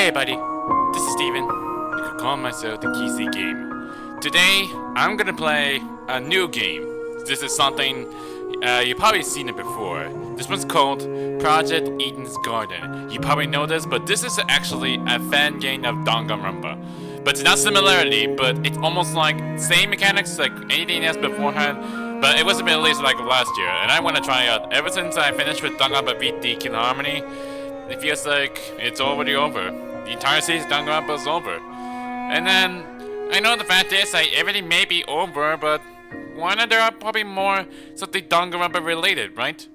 Hey buddy, this is Steven. You could call myself the KC Game. Today, I'm gonna play a new game. This is something, you've probably seen it before. This one's called Project Eden's Garden. You probably know this, but this is actually a fan game of Danganronpa. But it's not similarity, but it's almost like same mechanics like anything else beforehand. But it wasn't released like last year, and I want to try it out. Ever since I finished with Danganronpa VT Kill Harmony, it feels like it's already over. The entire season of Danganronpa is over. And then, I know the fact is like everything may be over, but why not there are probably more something Danganronpa related, right?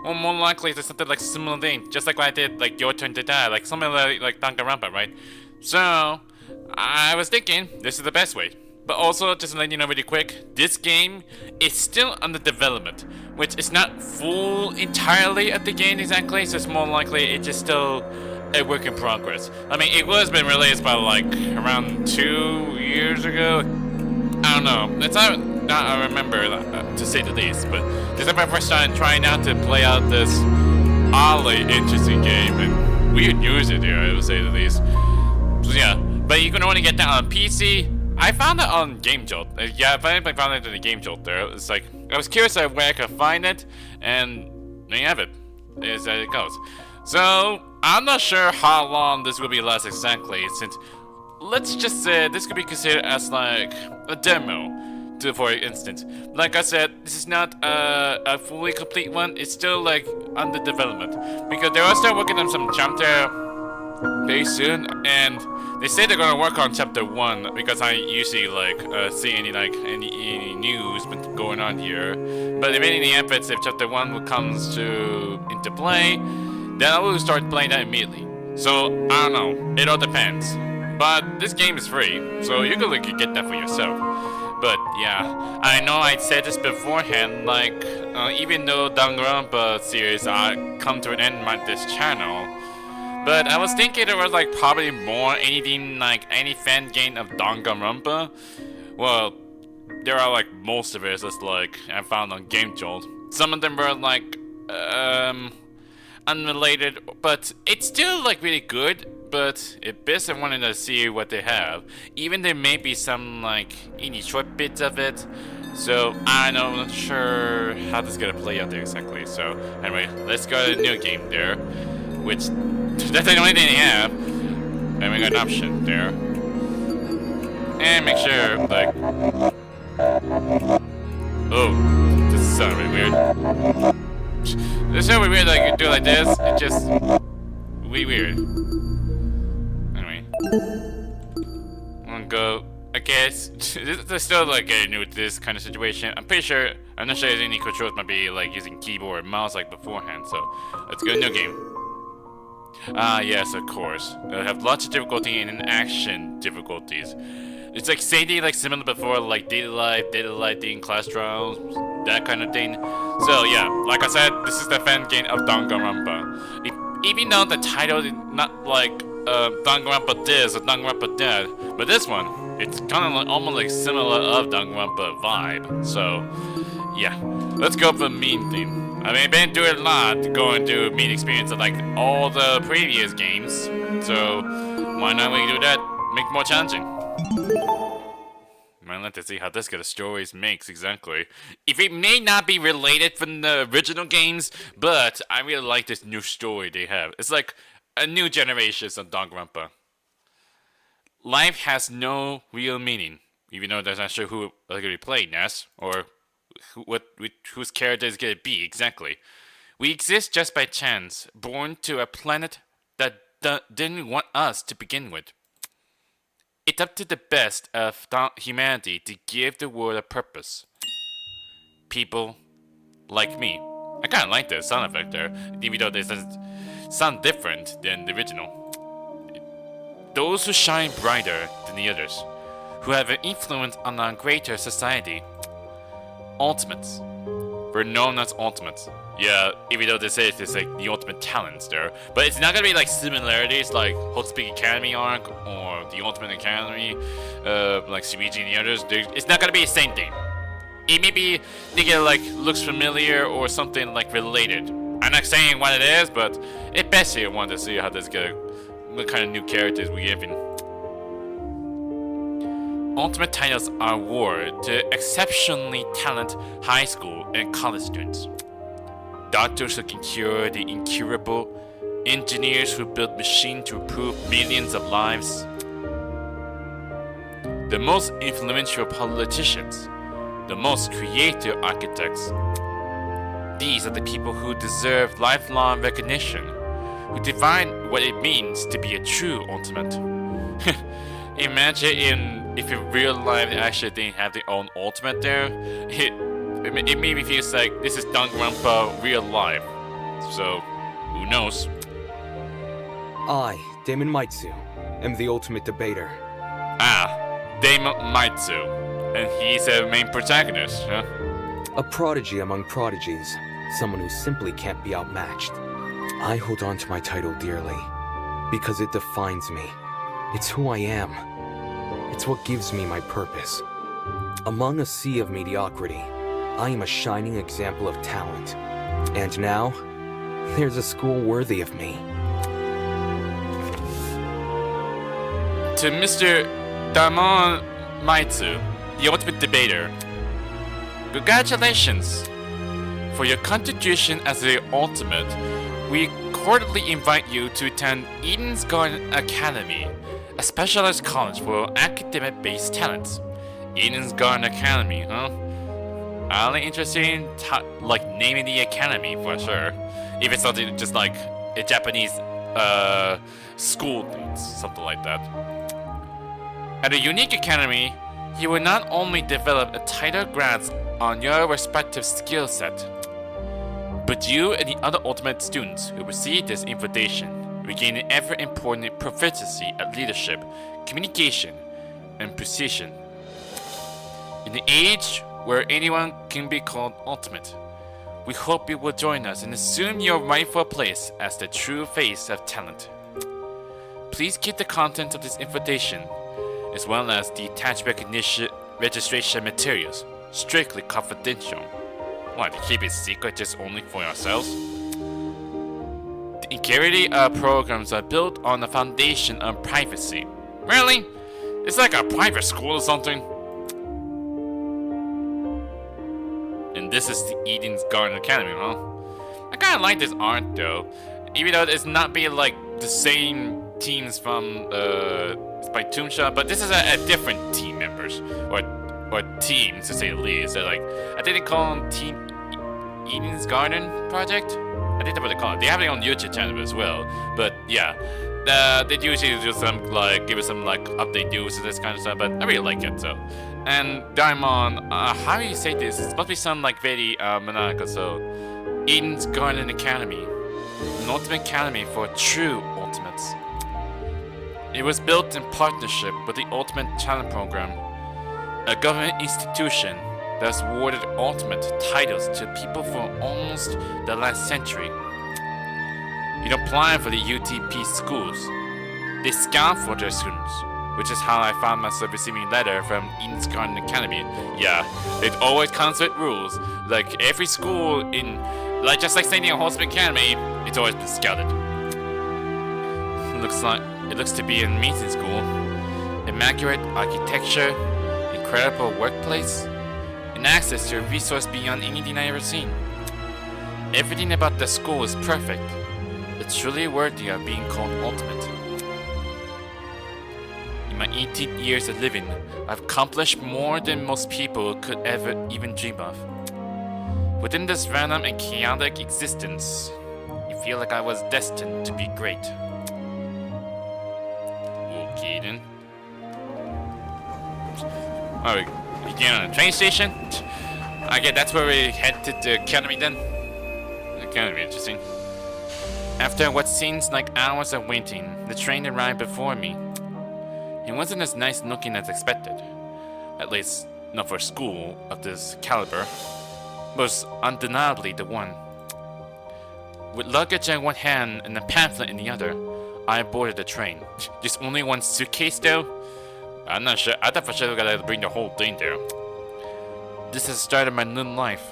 Or more likely it's something like similar thing, just like I did like Your Turn to Die, like something like Danganronpa, right? So, I was thinking this is the best way. But also, just to let you know really quick, this game is still under development, which is not full entirely at the game exactly, so it's more likely it's just still a work in progress. I mean, it was been released by like around 2 years ago. I don't know. It's not I remember to say the least, but this is my first time trying out to play out this oddly interesting game, and weird news in here, I would say the least. So yeah, but you can only get that on PC. I found it on Game Jolt. Yeah, I finally found it in the Game Jolt there. It's like, I was curious where I could find it, and there you have it. Is that it goes. So, I'm not sure how long this will be last exactly, since, let's just say, this could be considered as like a demo, for instance. Like I said, this is not a fully complete one. It's still like under development, because they are still working on some chapter very soon, and they say they're gonna work on chapter 1 because I usually like see any news going on here. But if any efforts, if chapter 1 comes into play, then I will start playing that immediately. So I don't know, it all depends. But this game is free, so you can get that for yourself. But yeah, I know I said this beforehand, like even though Danganronpa series come to an end on this channel. But I was thinking there was like probably more anything like any fan game of Danganronpa. Well, there are like most of it just like I found on Game Jolt. Some of them were like unrelated, but it's still like really good. But at best I wanted to see what they have. Even there may be some like any short bits of it. So I know, I'm not sure how this is gonna play out there exactly. So anyway, let's go to the new game there, which that's the only thing they have. And we got an option there. And make sure, like... Oh, this is sounding really weird. This is really weird, like, you do like this, it just... weird. Anyway. I'm gonna go... I guess... They're still, like, getting new with this kind of situation. I'm not sure if any controls might be, like, using keyboard and mouse like beforehand, so... Let's go to new game. Yes, of course. They'll have lots of difficulty and action difficulties. It's like saying like similar before, like data lighting, class trials, that kind of thing. So yeah, like I said, this is the fan game of Danganronpa. Even though the title is not like Danganronpa this or Danganronpa that, but this one, it's kind of like almost like similar of Danganronpa vibe. So yeah, let's go for the main theme. I mean, I've been doing a lot, going through main experience of like all the previous games, so why not we do that? Make it more challenging. I'd like to see how this kind of stories makes exactly. If it may not be related from the original games, but I really like this new story they have. It's like a new generation of Danganronpa. Life has no real meaning, even though there's not sure who are going to be playing as, or whose character is going to be exactly. We exist just by chance, born to a planet that didn't want us to begin with. It's up to the best of humanity to give the world a purpose. People like me. I kind of like the sound effect there, even though this doesn't sound different than the original. Those who shine brighter than the others, who have an influence on a greater society. Ultimates. We're known as ultimates. Yeah, even though this is like the ultimate talents there. But it's not gonna be like similarities like Hot Speak Academy arc or the Ultimate Academy, like Shuichi and the others. It's not gonna be the same thing. It may be thinking like looks familiar or something like related. I'm not saying what it is, but it best you want to see how this is gonna what kind of new characters we given. Ultimate titles are awarded to exceptionally talented high school and college students. Doctors who can cure the incurable, engineers who build machines to improve millions of lives, the most influential politicians, the most creative architects. These are the people who deserve lifelong recognition, who define what it means to be a true ultimate. Imagine if in real life they actually didn't have their own ultimate there. It made me feel like this is Danganronpa real life. So, who knows? I, Damon Maitsu, am the ultimate debater. Ah, Damon Maitsu. And he's a main protagonist, huh? A prodigy among prodigies, someone who simply can't be outmatched. I hold on to my title dearly, because it defines me. It's who I am. It's what gives me my purpose. Among a sea of mediocrity, I am a shining example of talent. And now, there's a school worthy of me. To Mr. Damon Maitsu, the ultimate debater, congratulations! For your contribution as the ultimate, we cordially invite you to attend Eden's Garden Academy, a specialized college for academic-based talents. Eden's Garden Academy, huh? Really interesting, like naming the academy for sure. If it's something just like a Japanese school things, something like that. At a unique academy, you will not only develop a tighter grasp on your respective skill set, but you and the other ultimate students who receive this invitation will gain an ever-important proficiency at leadership, communication, and precision. In the age where anyone can be called ultimate, we hope you will join us and assume your rightful place as the true face of talent. Please keep the content of this invitation, as well as the attached registration materials, strictly confidential. What, to keep it secret just only for ourselves? The integrity of programs are built on the foundation of privacy. Really? It's like a private school or something? And this is the Eden's Garden Academy, huh? I kinda like this art though. Even though it's not being like the same teams from by Toonshot, but this is a different team members. Or teams to say the least. They're like, I think they call them Team Eden's Garden Project? I think that's what they call it. They have their own YouTube channel as well. But yeah, they usually do some like give us some like update news and this kind of stuff. But I really like it so. And Damon, how do you say this? It must be some like very maniacal. So, Eden's Garden Academy, an ultimate academy for true ultimates. It was built in partnership with the Ultimate Talent Program, a government institution that's awarded ultimate titles to people for almost the last century. You don't apply for the UTP schools. They scout for their students, which is how I found myself receiving a letter from Eden's Garden Academy. Yeah, it always comes with rules. Like every school in, like just like St. Holtzman Academy, it's always been scouted. It looks to be an amazing school. Immaculate architecture, incredible workplace, and access to a resource beyond anything I ever seen. Everything about the school is perfect. It's truly worthy of being called ultimate. In my 18 years of living, I've accomplished more than most people could ever even dream of. Within this random and chaotic existence, you feel like I was destined to be great. Okay then. Alright, we get on a train station? I guess that's where we head to the academy then? The academy, interesting. After what seems like hours of waiting, the train arrived before me. It wasn't as nice looking as expected. At least, not for a school of this caliber. But was undeniably the one. With luggage in one hand and a pamphlet in the other, I boarded the train. Just only one suitcase though? I'm not sure. I thought for sure we gotta bring the whole thing there. This is the start of my new life.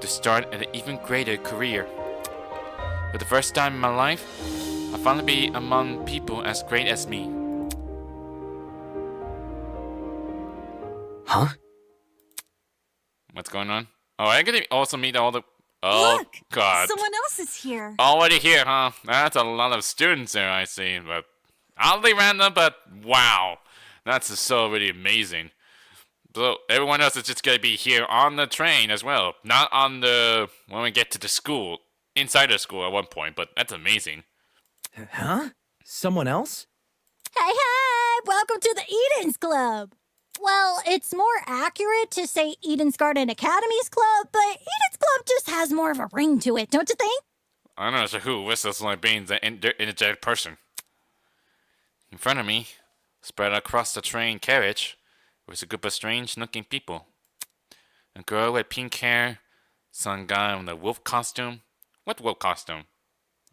The start of an even greater career. For the first time in my life, I'll finally be among people as great as me. Huh? What's going on? Oh, I get to also meet all the... Oh, Look, God. someone else is here. Already here, huh? That's a lot of students there, I see. But oddly random, but wow. That's so really amazing. So everyone else is just gonna be here on the train as well. Not on the... when we get to the school. Inside the school at one point, but that's amazing. Huh? Someone else? Hey, welcome to the Eden's Club. Well, it's more accurate to say Eden's Garden Academy's Club, but Eden's Club just has more of a ring to it, don't you think? I'm not sure who whistles like being the energetic person. In front of me, spread across the train carriage, was a group of strange-looking people. A girl with pink hair, some guy in a wolf costume. What wolf costume?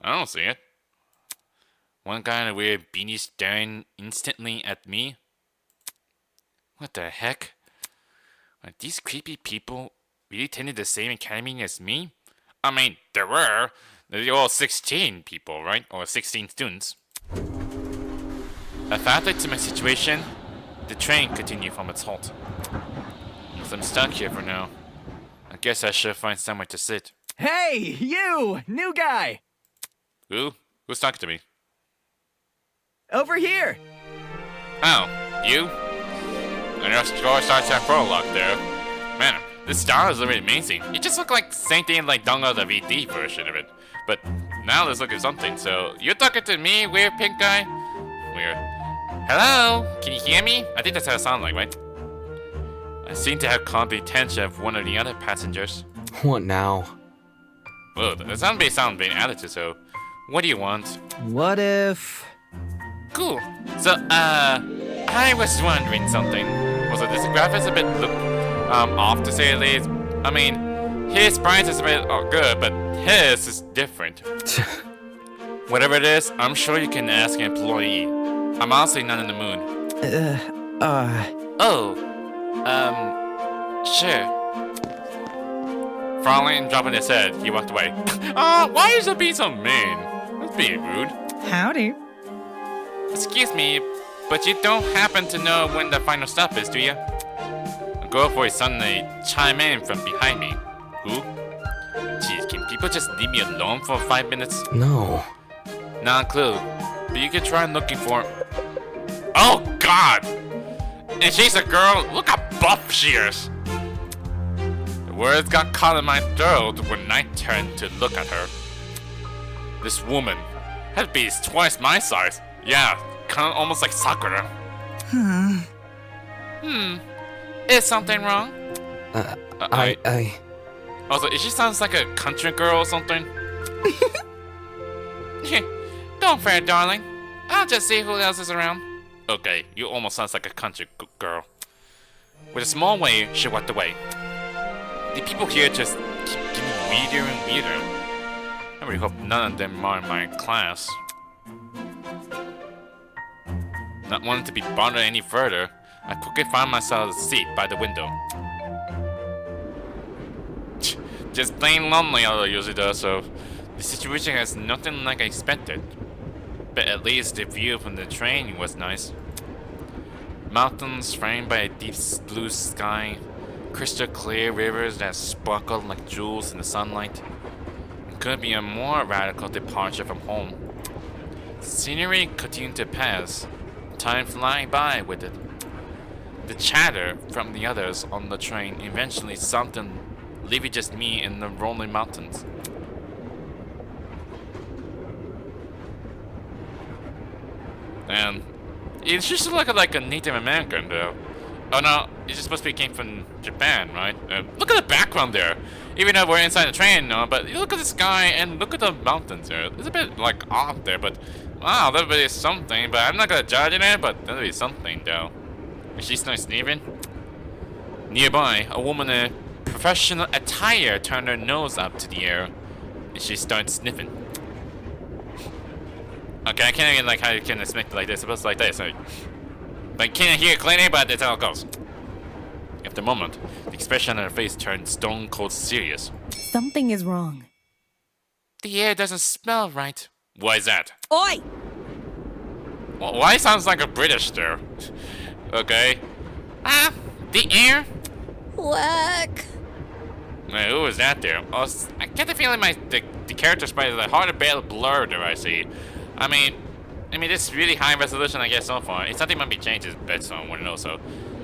I don't see it. One guy in a weird beanie staring instantly at me. What the heck? Are these creepy people really attended the same academy as me? I mean, they're all 16 people, right? Or 16 students. A factor to my situation, the train continued from its halt. So I'm stuck here for now. I guess I should find somewhere to sit. Hey, you! New guy! Who? Who's talking to me? Over here! Oh, you? And your score starts at Prologue there. Man, this style is really amazing. It just looks like same thing like download the VD version of it. But now let's look at something. So, you're talking to me, weird pink guy? Weird. Hello? Can you hear me? I think that's how it sounds like, right? I seem to have caught the attention of one of the other passengers. What now? Whoa, that sound being attitude, so what do you want? What if... Cool. So, I was wondering something. Also, this graphics a bit off to say the least. I mean, his price is a bit good, but his is different. Whatever it is, I'm sure you can ask an employee. I'm honestly not in the mood. Sure. Frowning, dropping his head, he walked away. Why is it being so mean? That's being rude. Howdy. Excuse me, but you don't happen to know when the final stop is, do you? A girl voice suddenly chime in from behind me. Who? Jeez, can people just leave me alone for 5 minutes? No. Not a clue, but you could try looking for... Oh, God! And she's a girl, look how buff she is! The words got caught in my throat when I turned to look at her. This woman had to be twice my size. Yeah, kind of almost like Sakura. Is something wrong? Also, she sounds like a country girl or something. Don't fret, darling. I'll just see who else is around. Okay, you almost sounds like a country girl. With a small wave, she walked away. The people here just keep getting weirder and weirder. I really hope none of them are in my class. Not wanting to be bothered any further, I quickly found myself a seat by the window. Just plain lonely, although it usually does, so the situation has nothing like I expected. But at least the view from the train was nice. Mountains framed by a deep blue sky, crystal clear rivers that sparkled like jewels in the sunlight. It couldn't be a more radical departure from home. Scenery continued to pass, time flying by with it. The chatter from the others on the train eventually stopped and leaving just me in the rolling mountains. And it's just like a Native American though. Oh no, it's just supposed to be came from Japan, right? Look at the background there. Even though we're inside the train, no, but look at the sky and look at the mountains there. It's a bit like off there, but wow, that'll be something. But I'm not gonna judge it, but that'll be something though. Is she still sniffing? Nearby, a woman in professional attire turned her nose up to the air, and she started sniffing. Okay, I can't even like how you can sniff like this. It's supposed to like this. I can't hear it clearly, but that's how it goes. After a moment, the expression on her face turned stone cold serious. Something is wrong. The air doesn't smell right. Why is that? Oi! Well, why sounds like a British there? Okay. The air? Whack. Wait, who was that there? Oh, I get the feeling the character sprite is hard to bear blur there, I see. I mean, this really high resolution I get so far. It's something might be changed a bit, so I want to know. So,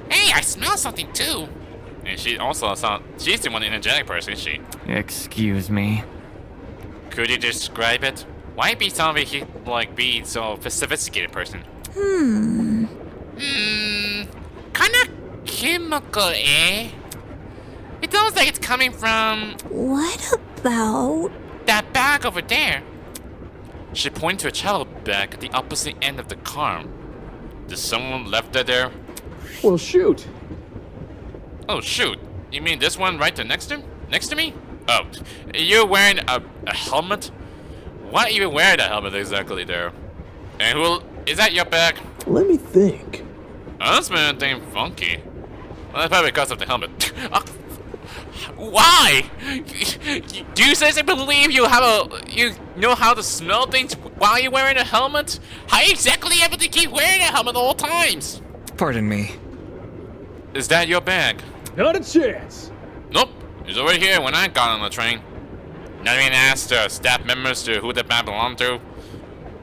hey, I smell something too. And she also she's the one energetic person, isn't she? Excuse me. Could you describe it? Why be somebody be so sophisticated person? Kinda chemical, eh? It sounds like it's coming from What about... that bag over there. She pointed to a child bag at the opposite end of the car. Did someone left it there? Well, shoot. Oh shoot! You mean this one right there next to me? Oh, you're wearing a helmet? Why even wear that helmet exactly there? And who is that your bag? Let me think. Oh, that's been a thing funky. Well, that's probably because of the helmet. Why? Do you seriously believe you know how to smell things while you're wearing a helmet? How exactly ever to keep wearing a helmet at all times? Pardon me. Is that your bag? Not a chance. Nope. It's over here when I got on the train. Not even asked staff members to who the bag belonged to.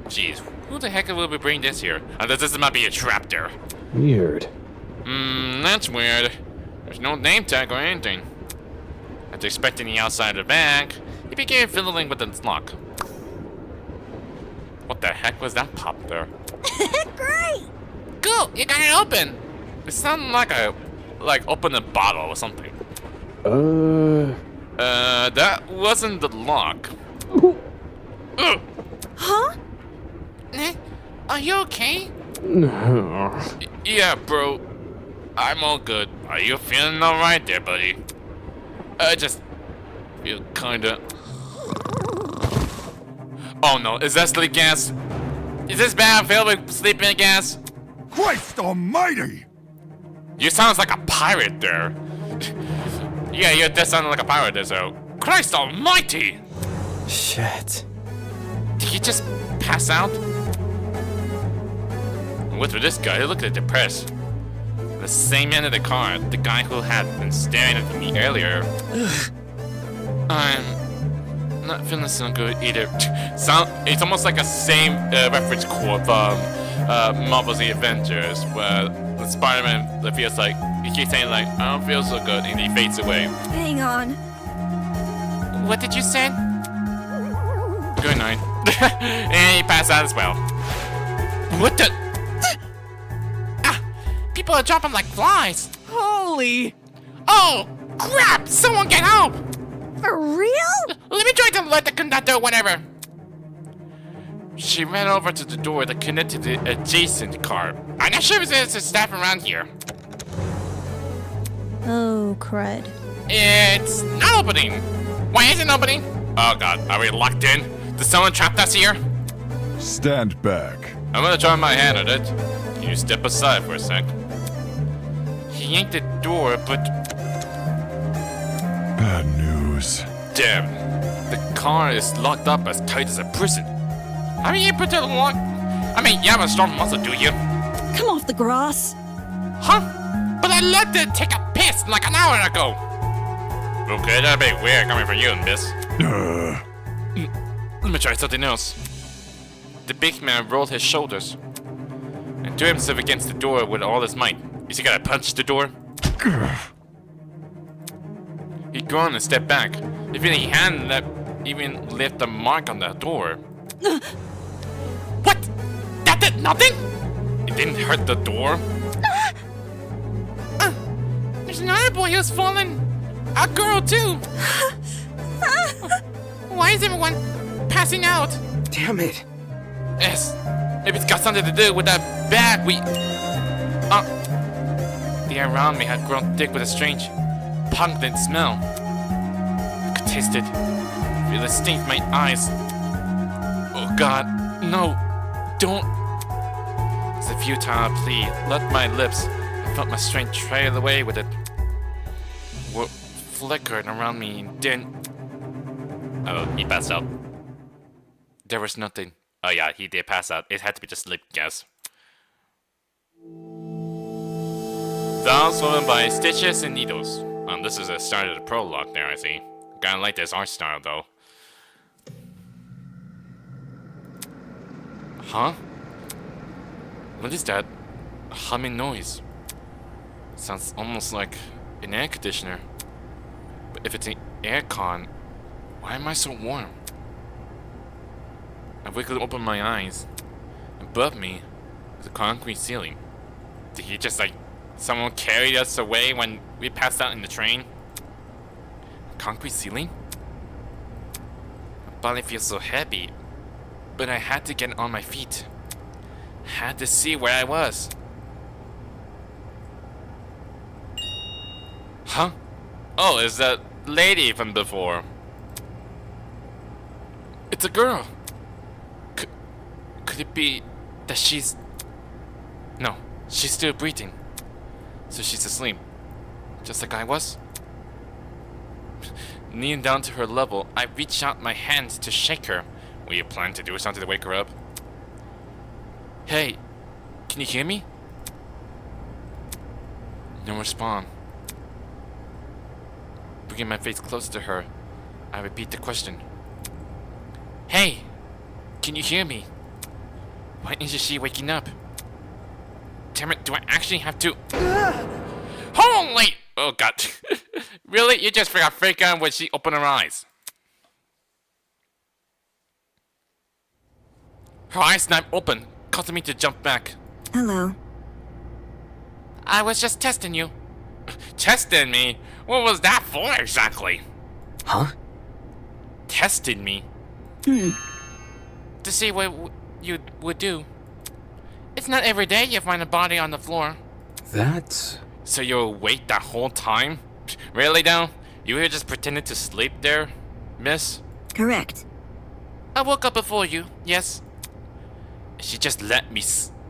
Jeez, who the heck will we bring this here? This might be a trap there. Weird. That's weird. There's no name tag or anything. After expecting the outside of the bag, he began fiddling with the lock. What the heck was that pop there? Great! Cool, you got it open. It sounded like open a bottle or something. That wasn't the lock. Huh? Are you okay? No. Yeah, bro. I'm all good. Are you feeling alright there, buddy? I just feel kinda... Oh no, is that sleep gas? Is this bag filled with sleeping gas? Christ almighty! You sound like a pirate there. Yeah, you just sounded like a pirate there, so... Christ almighty! Shit. Did you just pass out? What's with this guy? He looked depressed. The same end of the car, the guy who had been staring at me earlier. I'm not feeling so good either. It's almost like a same reference quote from Marvel's The Avengers, where Spider-Man feels like he keeps saying like, I don't feel so good, and he fades away. Hang on. What did you say? Good night. And he passed out as well. What the? People are dropping like flies. Holy! Oh, crap! Someone get help! For real? Let me try to let the conductor or whatever. She ran over to the door that connected to the adjacent car. I'm not sure if there's a staff around here. Oh, crud. It's not opening. Why isn't it opening? Oh god, are we locked in? Did someone trap us here? Stand back. I'm gonna try my hand at it. Can you step aside for a sec? He yanked the door, but... Bad news. Damn. The car is locked up as tight as a prison. How are you able to lock... I mean, you have a strong muscle, do you? Come off the grass. Huh? But I left to take a piss like an hour ago. Okay, that'd be weird coming from you, miss. Let me try something else. The big man rolled his shoulders and threw himself against the door with all his might. Is he gonna punch the door? He groaned and stepped back. If he hadn't even left a mark on the door. What? That did nothing? It didn't hurt the door? There's another boy who's fallen. A girl too. Why is everyone passing out? Damn it. Yes, maybe it's got something to do with that bag we... The air around me had grown thick with a strange, pungent smell. I could taste it. Feel the stink in my eyes. Oh god, no, don't. It's a futile plea. Let my lips. I felt my strength trail away with it. What flickered around me and then... Oh, he passed out. There was nothing Oh yeah, he did pass out. It had to be just sleep, guess. Dolls woven by Stitches and Needles. This is the start of the prologue there, I see. Kinda like this art style, though. Huh? What is that humming noise? Sounds almost like an air conditioner. But if it's an aircon, why am I so warm? I wiggled open my eyes. Above me is a concrete ceiling. Did he just someone carried us away when we passed out in the train? Concrete ceiling? My body feels so heavy, but I had to get on my feet. Had to see where I was. Huh? Oh, it's that lady from before. It's a girl. Could it be that she's... No, she's still breathing. So she's asleep. Just like I was. Kneeling down to her level, I reached out my hands to shake her. Were you planning to do something to wake her up? Hey, can you hear me? No response. Bringing my face closer to her, I repeat the question. Hey, can you hear me? Why isn't she waking up? Damn it, do I actually have to... Holy... Oh god. Really? You just forgot freak out when she opened her eyes. Her eyes snapped open, causing me to jump back. Hello. I was just testing you. Testing me? What was that for exactly? Huh? Testing me? Hmm. To see what you would do. It's not every day you find a body on the floor. That's... So you were awake that whole time? Really though? You were just pretending to sleep there, miss? Correct. I woke up before you, yes. She just let me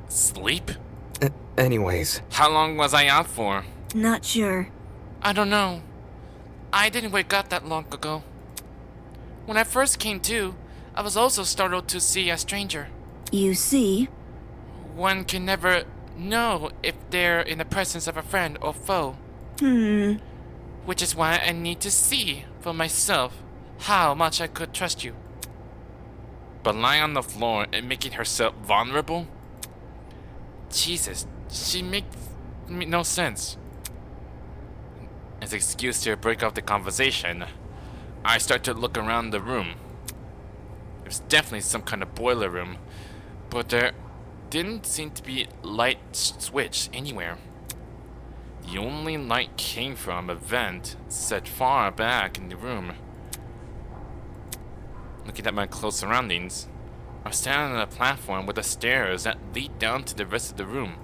sleep? Anyways. How long was I out for? Not sure. I don't know. I didn't wake up that long ago. When I first came to, I was also startled to see a stranger. You see? One can never know if they're in the presence of a friend or foe. Which is why I need to see for myself how much I could trust you. But lying on the floor and making herself vulnerable? Jesus, she makes no sense. As an excuse to break off the conversation, I start to look around the room. It was definitely some kind of boiler room, but there didn't seem to be a light switch anywhere. The only light came from a vent set far back in the room. Looking at my close surroundings, I was standing on a platform with the stairs that lead down to the rest of the room.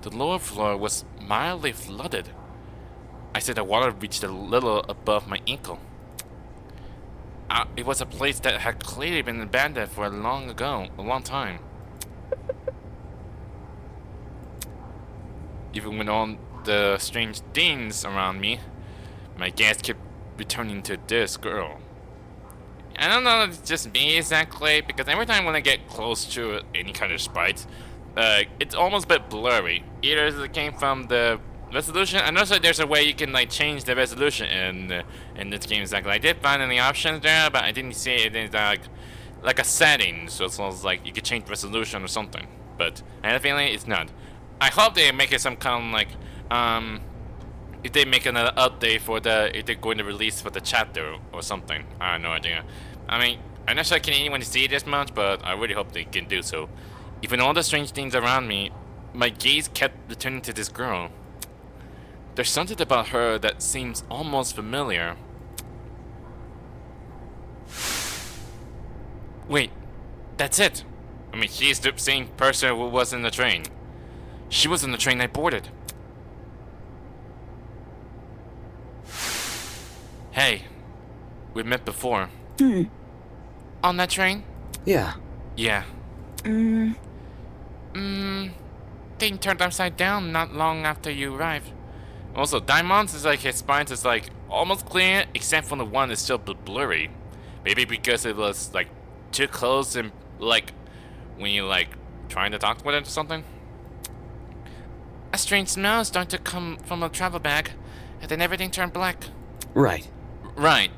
The lower floor was mildly flooded. I said the water reached a little above my ankle. It was a place that had clearly been abandoned for a long time. Even with all the strange things around me, my gaze kept returning to this girl. I don't know if it's just me exactly, because every time when I get close to any kind of sprite, it's almost a bit blurry. Either it came from the resolution. I know that there's a way you can change the resolution in this game exactly. I did find any options there, but I didn't see it in like a setting, so it's like you could change the resolution or something. But I have a feeling it's not. I hope they make it some kind of if they make another update for if they're going to release for the chapter or something. I have no idea. I mean, I'm not sure I can anyone see this much, but I really hope they can do so. Even all the strange things around me, my gaze kept returning to this girl. There's something about her that seems almost familiar. Wait, that's it. I mean, she's the same person who was in the train. She was in the train I boarded. Hey, we met before. On that train? Yeah. Yeah. Thing turned upside down not long after you arrived. Also, Damon's is his spine is almost clear, except for the one that's still blurry. Maybe because it was too close and Like, when you, like, trying to talk with it or something? A strange smell started to come from a travel bag, and then everything turned black. Right. Right.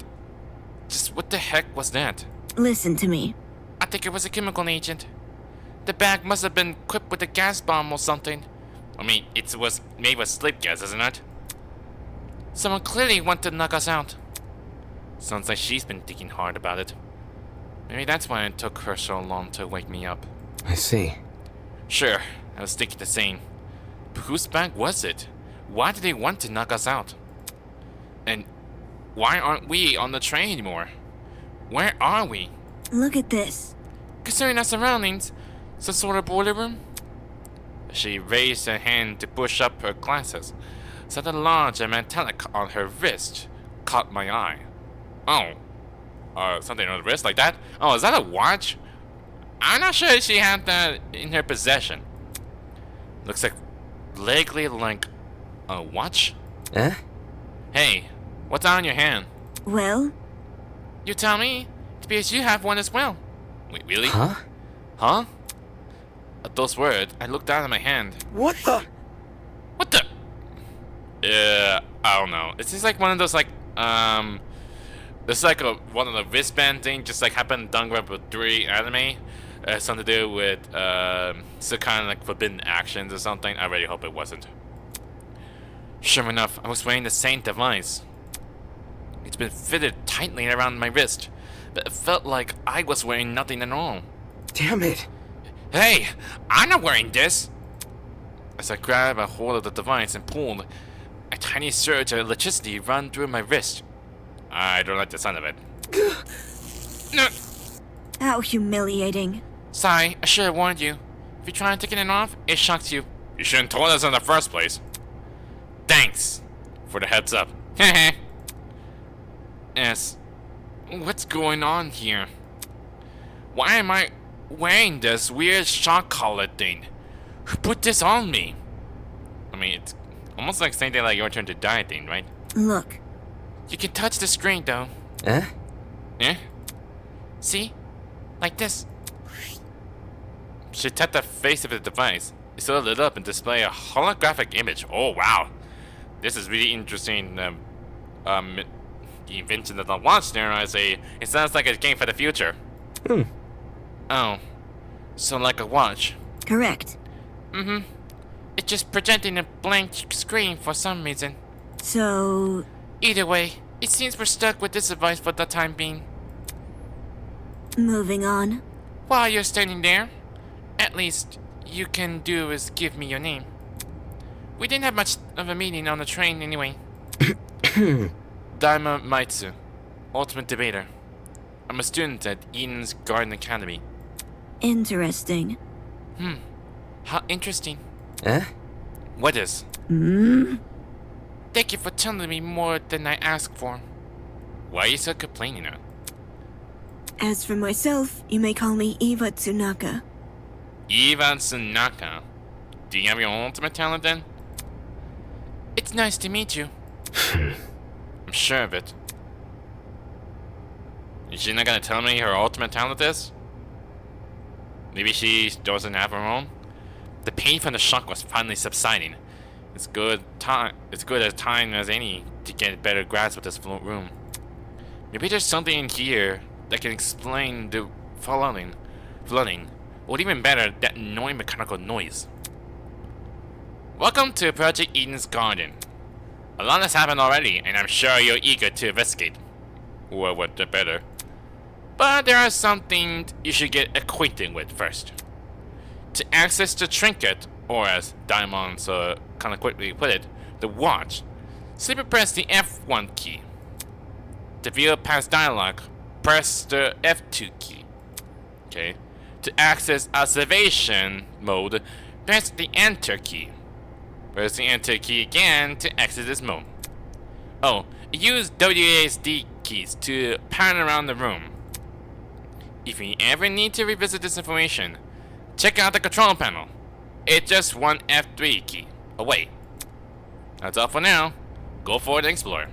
Just what the heck was that? Listen to me. I think it was a chemical agent. The bag must have been equipped with a gas bomb or something. I mean, it was made with sleep gas, isn't it? Someone clearly wanted to knock us out. Sounds like she's been thinking hard about it. Maybe that's why it took her so long to wake me up. I see. Sure, I was thinking the same. But whose bag was it? Why did they want to knock us out? And why aren't we on the train anymore? Where are we? Look at this. Considering our surroundings, some sort of boiler room? She raised her hand to push up her glasses. Something large and metallic on her wrist caught my eye. Oh. Something on the wrist like that? Oh, is that a watch? I'm not sure she had that in her possession. Looks like vaguely like a watch? Eh? Hey, what's on your hand? Well, You tell me. It's because you have one as well. Wait, really? Huh? Huh? At those words, I looked down at my hand. What the? What the? I don't know. It's just like one of those like it's like one of the wristband thing, just like happened in Danganronpa 3 anime. Something to do with some kind of like forbidden actions or something. I really hope it wasn't. Sure enough, I was wearing the same device. It's been fitted tightly around my wrist, but it felt like I was wearing nothing at all. Damn it. Hey, I'm not wearing this! As I grabbed a hold of the device and pulled, a tiny surge of electricity ran through my wrist. I don't like the sound of it. No, how humiliating. sorry, I should have warned you. If you try taking it off, it shocks you. You shouldn't have told us in the first place. Thanks for the heads up. Heh. Yes. What's going on here? Why am I wearing this weird shock collar thing? Who put this on me? I mean, it's almost like saying that like your turn to die thing, right? Look. You can touch the screen though. Eh? Eh? See? Like this. She tapped the face of the device. It sort of lit up and displayed a holographic image. Oh wow. This is really interesting. The invention of the watch there, I say. It sounds like a game for the future. Oh. So like a watch. Correct. Mm-hmm. It's just projecting a blank screen for some reason. So, Either way, it seems we're stuck with this device for the time being. moving on. While you're standing there, at least you can do is give me your name. We didn't have much of a meeting on the train anyway. Damon Maitsu, Ultimate Debater. I'm a student at Eden's Garden Academy. Interesting. How interesting. Eh? What is? Hmm? Thank you for telling me more than I asked for. Why are you so complaining now? As for myself, you may call me Eva Tsunaka. Eva Tsunaka. Do you have your own ultimate talent then? It's nice to meet you. I'm sure of it. Is she not gonna tell me her ultimate talent is? Maybe she doesn't have her own? The pain from the shock was finally subsiding. It's good a time as any to get a better grasp of this room. Maybe there's something in here that can explain the flooding, or even better, that annoying mechanical noise. Welcome to Project Eden's Garden. A lot has happened already, and I'm sure you're eager to investigate. Or what the better. But there are some things you should get acquainted with first. To access the trinket, or as Damon so kind of quickly put it, the watch, simply press the F1 key. To view past dialogue, press the F2 key. Okay. To access observation mode, press the Enter key. Press the Enter key again to exit this mode. Oh, use WASD keys to pan around the room. If you ever need to revisit this information, check out the control panel. It's just one F3 key away. That's all for now. Go forward and explore.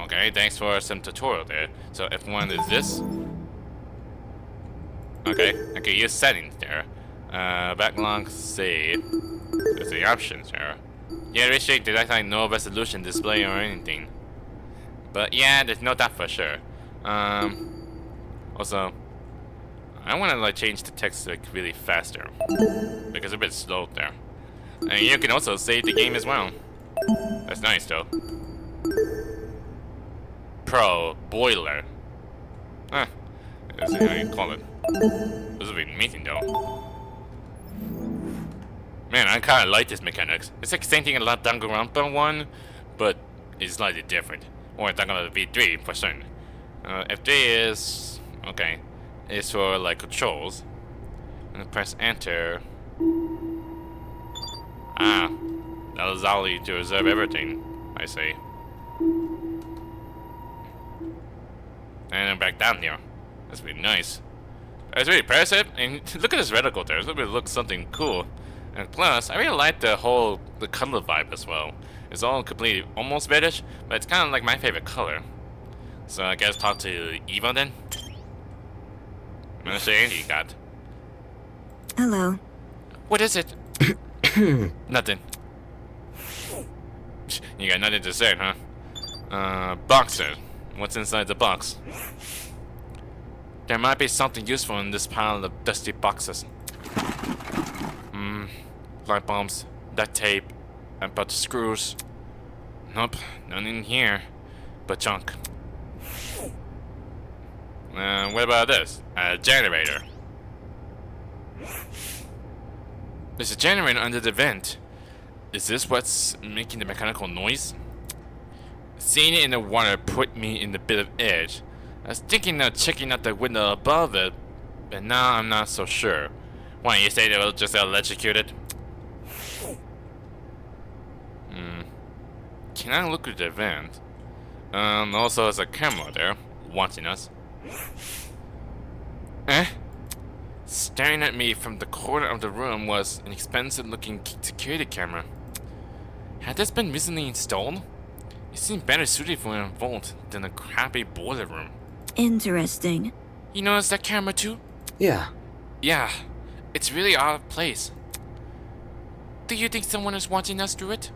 Okay, thanks for some tutorial there. So F1 is this. Okay, use settings there. Backlog save. There's the options there. Yeah, restrict did I find no resolution display or anything. But yeah, there's no that for sure. Also, I want to like change the text like really faster because it's a bit slow there. And you can also save the game as well. That's nice though. Pro boiler. Huh. That's how you call it. This would be amazing though. Man, I kind of like this mechanics. It's like same thing in La Danganronpa 1, but it's slightly different. Or Danganronpa V3 for certain. F3 is okay. It's for like controls. And press enter. Ah, that allows you to reserve everything. I see. And then back down here. That's really nice. It's really impressive. And look at this reticle there. It looks something cool. And plus, I really like the color vibe as well. It's all completely almost reddish, but it's kind of like my favorite color. So I guess talk to Eva then. I'm gonna say anything you got. Hello. What is it? Nothing. You got nothing to say, huh? Boxer. What's inside the box? There might be something useful in this pile of dusty boxes. Light bulbs, duct tape, and but screws. Nope, none in here, but junk. What about this? A generator. There's a generator under the vent. Is this what's making the mechanical noise? Seeing it in the water put me in a bit of edge. I was thinking of checking out the window above it, but now I'm not so sure. Why, you say they will just electrocute it? Can I look at the vent? Also there's a camera there, watching us. Staring at me from the corner of the room was an expensive looking security camera. Had this been recently installed? It seemed better suited for a vault than a crappy boiler room. Interesting. You notice that camera too? Yeah. Yeah, it's really out of place. Do you think someone is watching us through it?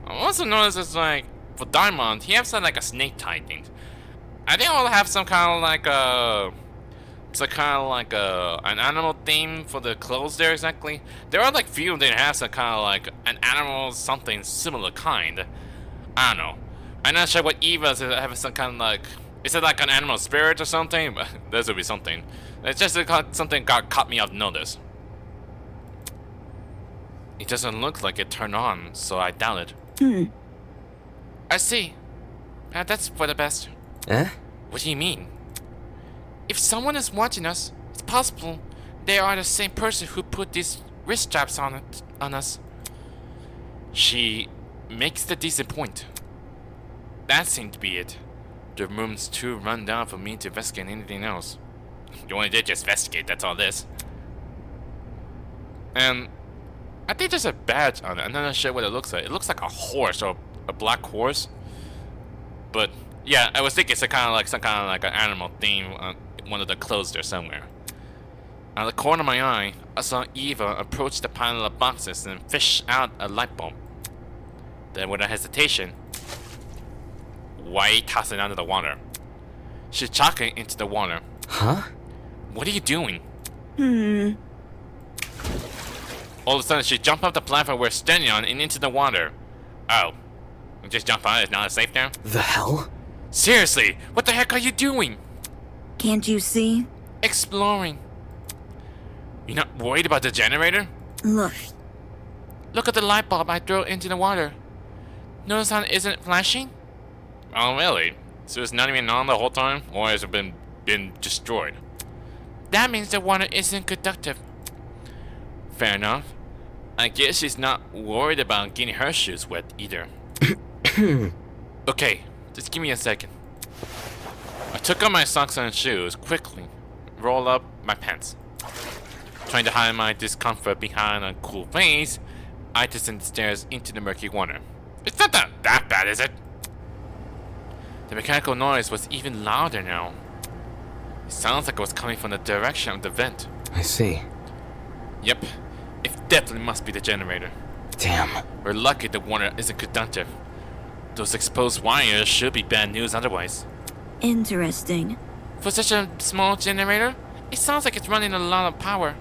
I also noticed it's like, for Damon, he has like a snake tie thing. I think I'll have some kind of like an animal theme for the clothes there exactly. There are like few that have some kind of like an animal something similar kind. I don't know. I'm not sure what Eva's have some kind of like, is it like an animal spirit or something? But this would be something. It's just something caught me off notice. It doesn't look like it turned on, so I doubt it. I see. That's for the best. Eh? What do you mean? If someone is watching us, it's possible they are the same person who put these wrist straps on us. She makes the decent point. That seemed to be it. The room's too run down for me to investigate anything else. You only did just investigate, that's all this. And I think there's a badge on it. I'm not sure what it looks like. It looks like a horse or a black horse. But yeah, I was thinking it's some kind of like an animal theme on one of the clothes there somewhere. Out of the corner of my eye, I saw Eva approach the pile of boxes and fish out a light bulb. Then with a hesitation, why toss it under the water? She chucked it into the water. Huh? What are you doing? All of a sudden, she jumped off the platform we're standing on and into the water. Oh. You just jump on it, it's not safe now? The hell? Seriously, what the heck are you doing? Can't you see? Exploring. You're not worried about the generator? Look. Look at the light bulb I threw into the water. Notice how it isn't flashing? Oh, really? So it's not even on the whole time? Or has it been destroyed? That means the water isn't conductive. Fair enough. I guess she's not worried about getting her shoes wet either. Okay, just give me a second. I took off my socks and shoes quickly, rolled up my pants. Trying to hide my discomfort behind a cool face, I descended the stairs into the murky water. It's not that bad, is it? The mechanical noise was even louder now. It sounds like it was coming from the direction of the vent. I see. Yep, it definitely must be the generator. Damn. We're lucky the water isn't conductive. Those exposed wires should be bad news otherwise. Interesting. For such a small generator, it sounds like it's running a lot of power.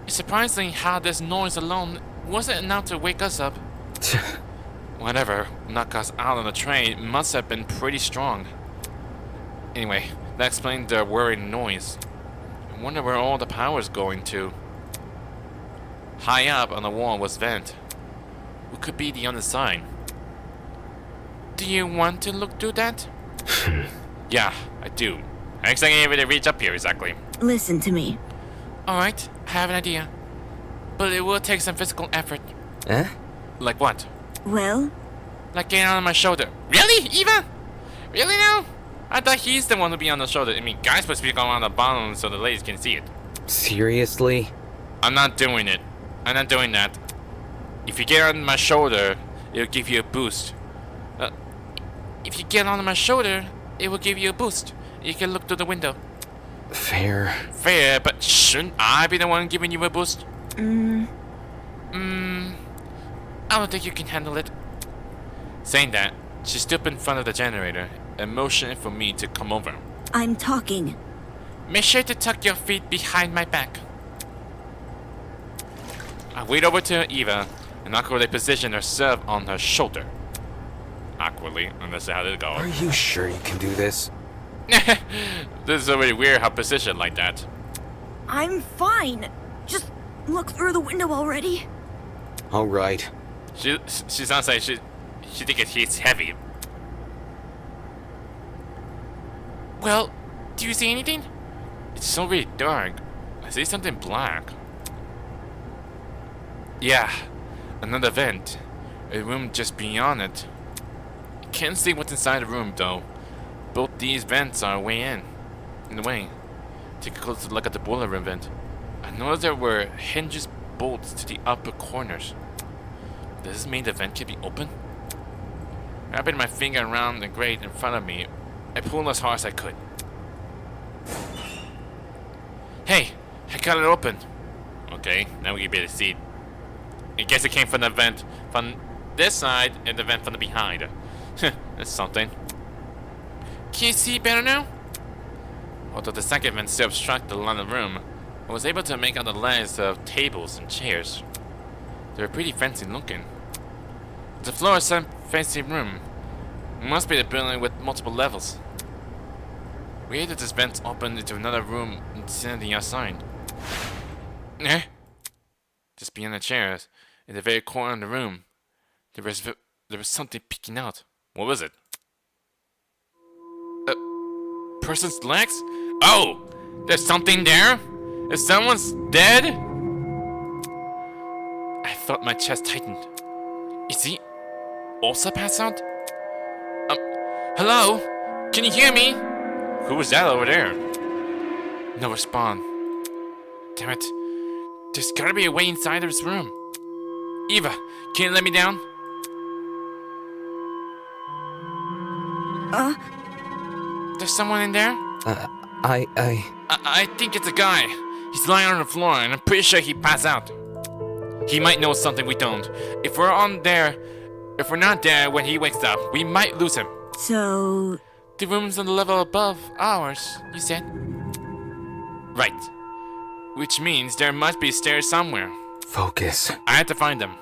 It's surprising how this noise alone wasn't enough to wake us up. Whatever knocked us out on the train must have been pretty strong. Anyway, that explains the worrying noise. I wonder where all the power's going to. High up on the wall was vent. What could be the other side? Do you want to look through that? Yeah, I do. How exactly able to reach up here exactly? Listen to me. Alright, I have an idea. But it will take some physical effort. Eh? Like what? Well, Like getting on my shoulder. Really, Eva? Really now? I thought he's the one to be on the shoulder. I mean, guys supposed to be going on the bottom so the ladies can see it. Seriously? I'm not doing it. I'm not doing that. If you get on my shoulder, it'll give you a boost. If you get on my shoulder, it will give you a boost. You can look through the window. Fair. Fair, but shouldn't I be the one giving you a boost? I don't think you can handle it. Saying that, she stood in front of the generator and motioned for me to come over. I'm talking. Make sure to tuck your feet behind my back. I wait over to Eva and awkwardly position herself on her shoulder. Awkwardly, and that's how it Are goes. you sure you can do this? This is already weird how positioned like that. I'm fine. Just look through the window already. Alright. She sounds like she thinks he's heavy. Well, do you see anything? It's so really dark. I see something black. Yeah, another vent. A room just beyond it. I can't see what's inside the room though. Both these vents are way in the way. Take a closer look at the boiler room vent. I noticed there were hinges bolts to the upper corners. Does this mean the vent can be open? Wrapping my finger around the grate in front of me, I pulled as hard as I could. Hey, I got it open. Okay, now we can be able to see it. I guess it came from the vent from this side and the vent from the behind. That's something. Can you see better now? Although the second vent still obstructed the line of room, I was able to make out the legs of tables and chairs. They were pretty fancy looking. The floor is some fancy room. It must be the building with multiple levels. We entered this vent opened into another room and the outside. Eh? Just behind the chairs, in the very corner of the room, there was something peeking out. What was it? A person's legs? Oh! There's something there? If someone's dead? I felt my chest tightened. Is he also passed out? Hello? Can you hear me? Who was that over there? No response. Damn it. There's gotta be a way inside of this room. Eva, can you let me down? There's someone in there? I think it's a guy. He's lying on the floor and I'm pretty sure he passed out. He might know something we don't. If we're not there when he wakes up, we might lose him. So, The room's on the level above ours, you said? Right. Which means there must be stairs somewhere. Focus. I had to find them.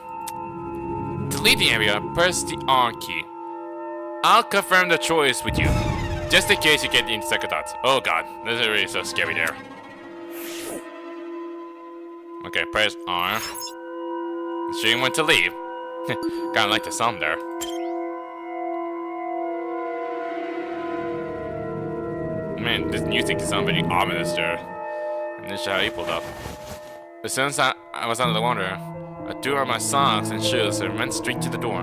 To leave the area, press the R key. I'll confirm the choice with you, just in case you get the second thoughts. Oh god, this is really so scary there. Okay, press R. So you want to leave. Kinda like the sound there. Man, this music sounds very ominous there. And this how he pulled up. As soon as I was out of the water, I threw on my socks and shoes and went straight to the door.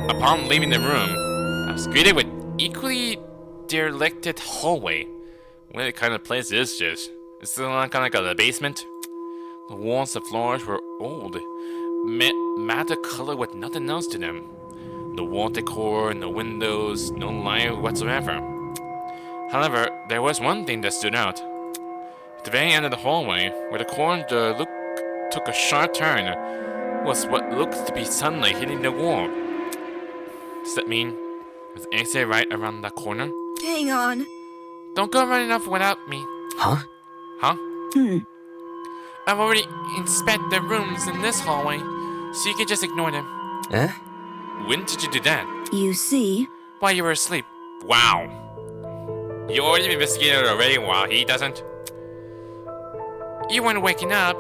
Upon leaving the room, I was greeted with equally derelicted hallway. What kind of place is this? Is this kind of like a basement? The walls and floors were old, matte color with nothing else to them. The wall decor and the windows, no light whatsoever. However, there was one thing that stood out. At the very end of the hallway, where the corridor took a sharp turn, was what looked to be sunlight hitting the wall. Does that mean there's an exit right around that corner? Hang on. Don't go running off without me. Huh? Huh? Hmm. I've already inspected the rooms in this hallway, so you can just ignore them. Eh? When did you do that? You see? While you were asleep. Wow. You already investigated already while he doesn't? You weren't waking up.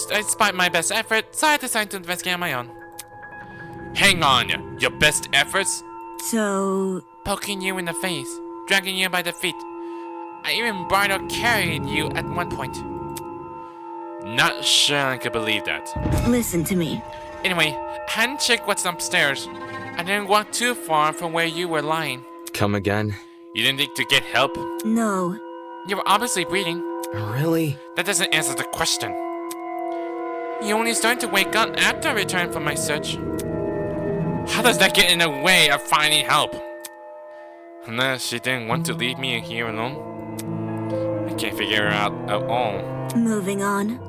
Despite my best effort, so I decided to investigate on my own. Hang on, your best efforts? So... Poking you in the face, dragging you by the feet. I even brought or carried you at one point. Not sure I could believe that. Listen to me. Anyway, I hadn't checked what's upstairs. I didn't walk too far from where you were lying. Come again? You didn't think to get help? No. You were obviously breathing. Really? That doesn't answer the question. You only started to wake up after I returned from my search. How does that get in the way of finding help? Unless she didn't want to leave me here alone. I can't figure it out at all. Moving on.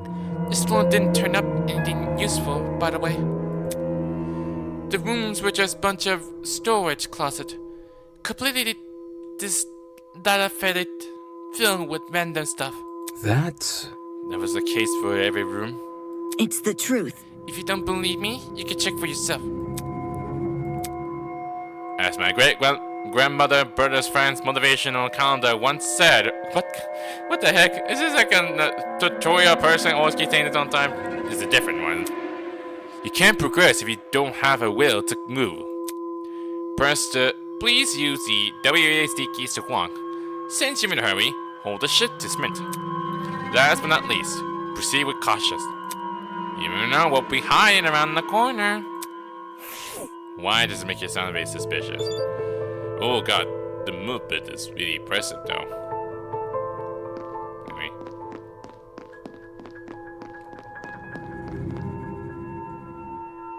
This floor didn't turn up anything useful, by the way. The rooms were just a bunch of storage closet, completely dilapidated, filled with random stuff. That was the case for every room. It's the truth. If you don't believe me, you can check for yourself. As my great-grandmother Berta's friend's motivational calendar once said, what the heck? Is this like a tutorial person always keeps saying it on time? It's a different one. You can't progress if you don't have a will to move. Please use the WASD keys to walk. Since you're in a hurry, hold the shift to sprint. Last but not least, proceed with caution. You never know what will be hiding around the corner. Why does it make you sound very suspicious? Oh god, the movement is really impressive though. Anyway.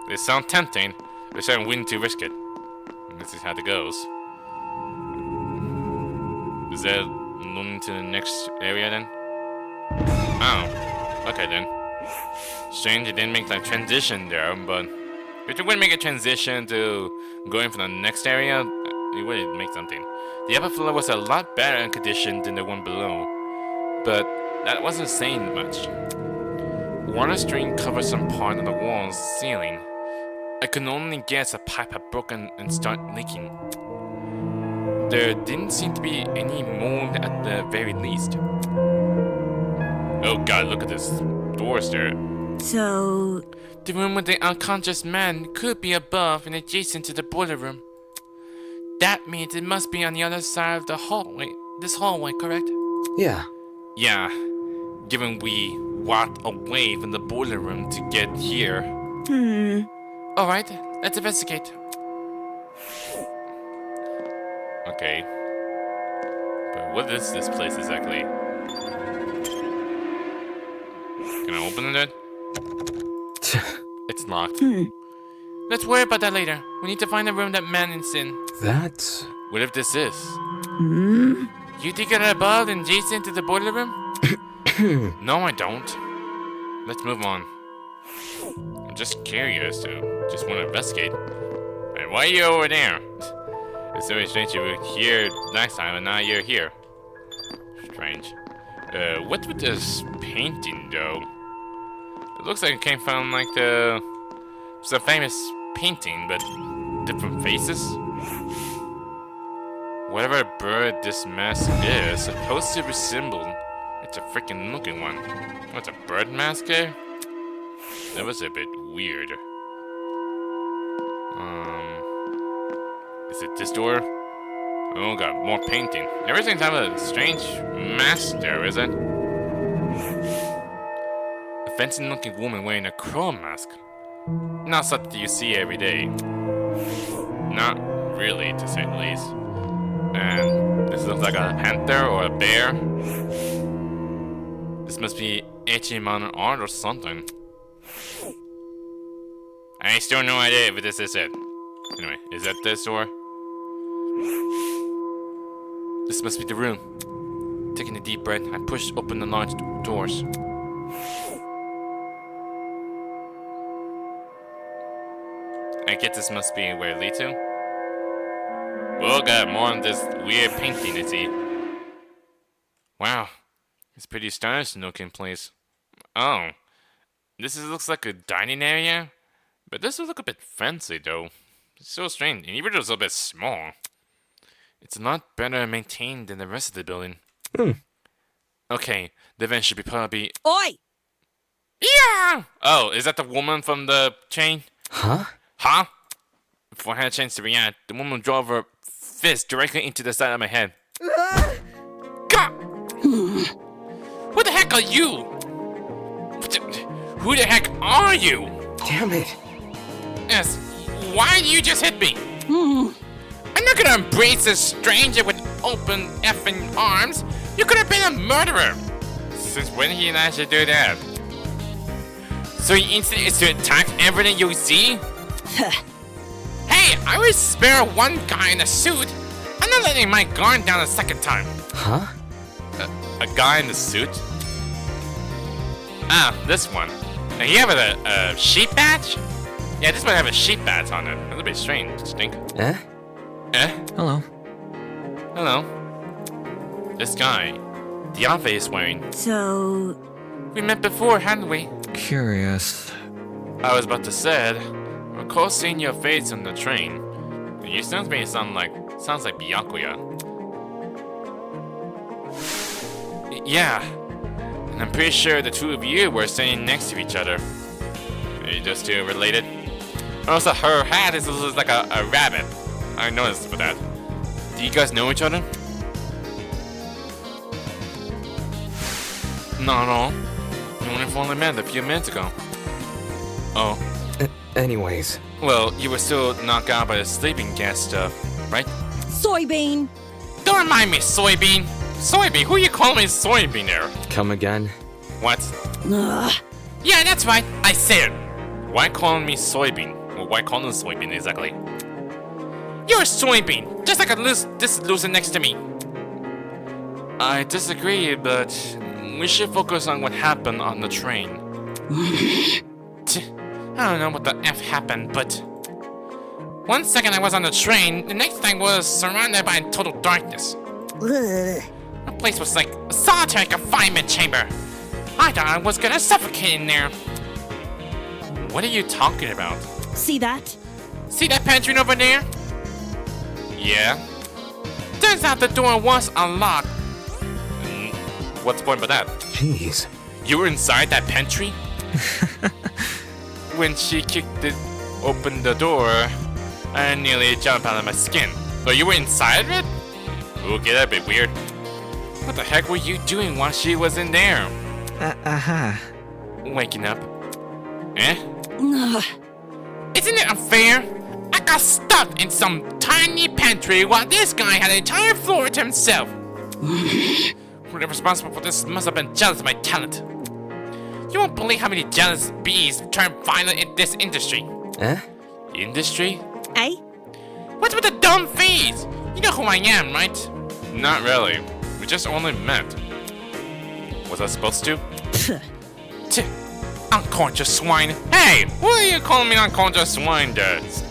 They sound tempting, but I'm willing to risk it. And this is how it goes. Is that moving to the next area then? Oh, okay then. Strange it didn't make that transition there, but if it wouldn't make a transition to going from the next area, it would make something. The upper floor was a lot better in condition than the one below, but that wasn't saying much. Water stream covered some part of the wall's ceiling. I could only guess a pipe had broken and started leaking. There didn't seem to be any mold at the very least. Oh god, look at this doors there. So... The room with the unconscious man could be above and adjacent to the boiler room. That means it must be on the other side of the hallway. This hallway, correct? Yeah. Yeah, given we walked away from the boiler room to get here. Alright, let's investigate. Okay. But what is this place exactly? Can I open it? It's locked. Let's worry about that later. We need to find the room that man is in. That... What if this is? You think you're above and adjacent to the boiler room? No, I don't. Let's move on. I'm just curious, just want to investigate. And why are you over there? It's very strange you were here last time and now you're here. Strange. What's with this painting, though? It looks like it came from, like, some famous painting, but different faces? Whatever bird this mask is supposed to resemble, it's a freaking looking one. What's a bird mask there? That was a bit weird. Is it this door? Oh god, more painting. Everything's have a strange mask there, is it? A fancy looking woman wearing a crow mask. Not something you see every day. Not really, to say the least. And this looks like a panther or a bear. This must be etching modern art or something. I still have no idea if this is it. Anyway, is that this door? This must be the room. Taking a deep breath, I pushed open the large doors. I guess this must be where it leads to. We'll get more on this weird painting I see. Wow, it's pretty stylish looking place. Oh, looks like a dining area, but this will look a bit fancy though. It's so strange, and even though it's a bit small, it's a lot better maintained than the rest of the building. Okay, the event should probably be. Oi! Yeah! Oh, is that the woman from the chain? Huh? Huh? Before I had a chance to react, the woman drove her fist directly into the side of my head. God! Who the heck are you? Who the heck are you? Damn it. Yes, why did you just hit me? I'm not gonna embrace a stranger with open effing arms. You could have been a murderer. Since when did he actually do that? So your instinct is to attack everything you see? Hey, I will spare one guy in a suit. I'm not letting my guard down a second time. Huh? A guy in the suit? Ah, this one. And you have a sheep badge? Yeah, this one have a sheep badge on it. That's a bit strange, I think. Eh? Eh? Hello. Hello. This guy. The outfit he's wearing. So, We met before, hadn't we? Curious. I was about to say, I recall seeing your face on the train. You sound to me sounds like Byakuya. Yeah. And I'm pretty sure the two of you were standing next to each other. Are you just two related? Also, her hat is like a rabbit. I noticed for that. Do you guys know each other? Not at all. You only met a few minutes ago. Oh. Anyways. Well, you were still knocked out by the sleeping gas stuff, right? Soybean! Don't remind me, Soybean! Soybean? Who you calling me Soybean there? Come again? What? Ugh. Yeah, that's right. I said it. Why calling me Soybean? Well, why calling me Soybean exactly? You're a Soybean, just like this loser next to me. I disagree, but we should focus on what happened on the train. I don't know what the F happened, but 1 second I was on the train, the next I was surrounded by total darkness. Ugh. The place was like a solitary confinement chamber. I thought I was gonna suffocate in there. What are you talking about? See that? See that pantry over there? Yeah. Turns out the door was unlocked. What's the point about that? Jeez. You were inside that pantry? When she opened the door, I nearly jumped out of my skin. So you were inside of it? Okay, that's a bit weird. What the heck were you doing while she was in there? Waking up. Eh? Ugh. Isn't it unfair? I got stuck in some tiny pantry while this guy had an entire floor to himself. Whoever responsible for this must have been jealous of my talent. You won't believe how many jealous bees turn violent in this industry. Eh? Industry? Eh? What's with the dumb face? You know who I am, right? Not really. We just only met. Was I supposed to? Tch, unconscious swine. Hey, what are you calling me unconscious swine, dudes?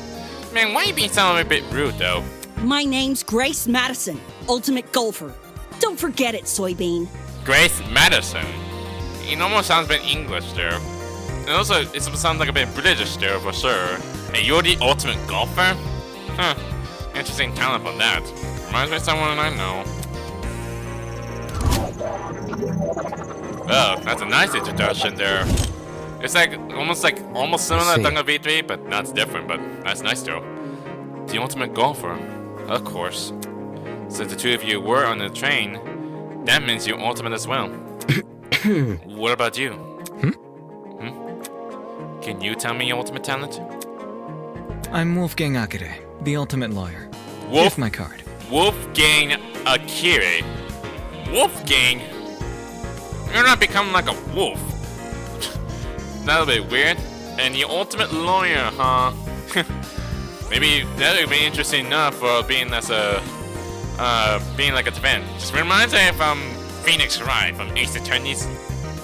Man, why you being sounding a bit rude, though? My name's Grace Madison, ultimate golfer. Don't forget it, Soybean. Grace Madison. It almost sounds a bit English there. And also, it sounds like a bit British there for sure. Hey, you're the ultimate golfer? Huh. Interesting talent for that. Reminds me of someone I know. Oh, that's a nice introduction there. It's like almost similar to Dunga V3, but that's different, but that's nice though. The ultimate golfer. Of course. Since the two of you were on the train, that means you're ultimate as well. What about you? Can you tell me your ultimate talent? I'm Wolfgang Akire, the ultimate lawyer. Wolf- Here's my card. Wolfgang Akire. Wolfgang? You're not becoming like a wolf. That'll be weird. And the ultimate lawyer, huh? Maybe that would be interesting enough for being as a being like a fan. Just reminds me of Phoenix Wright from Ace Attorneys.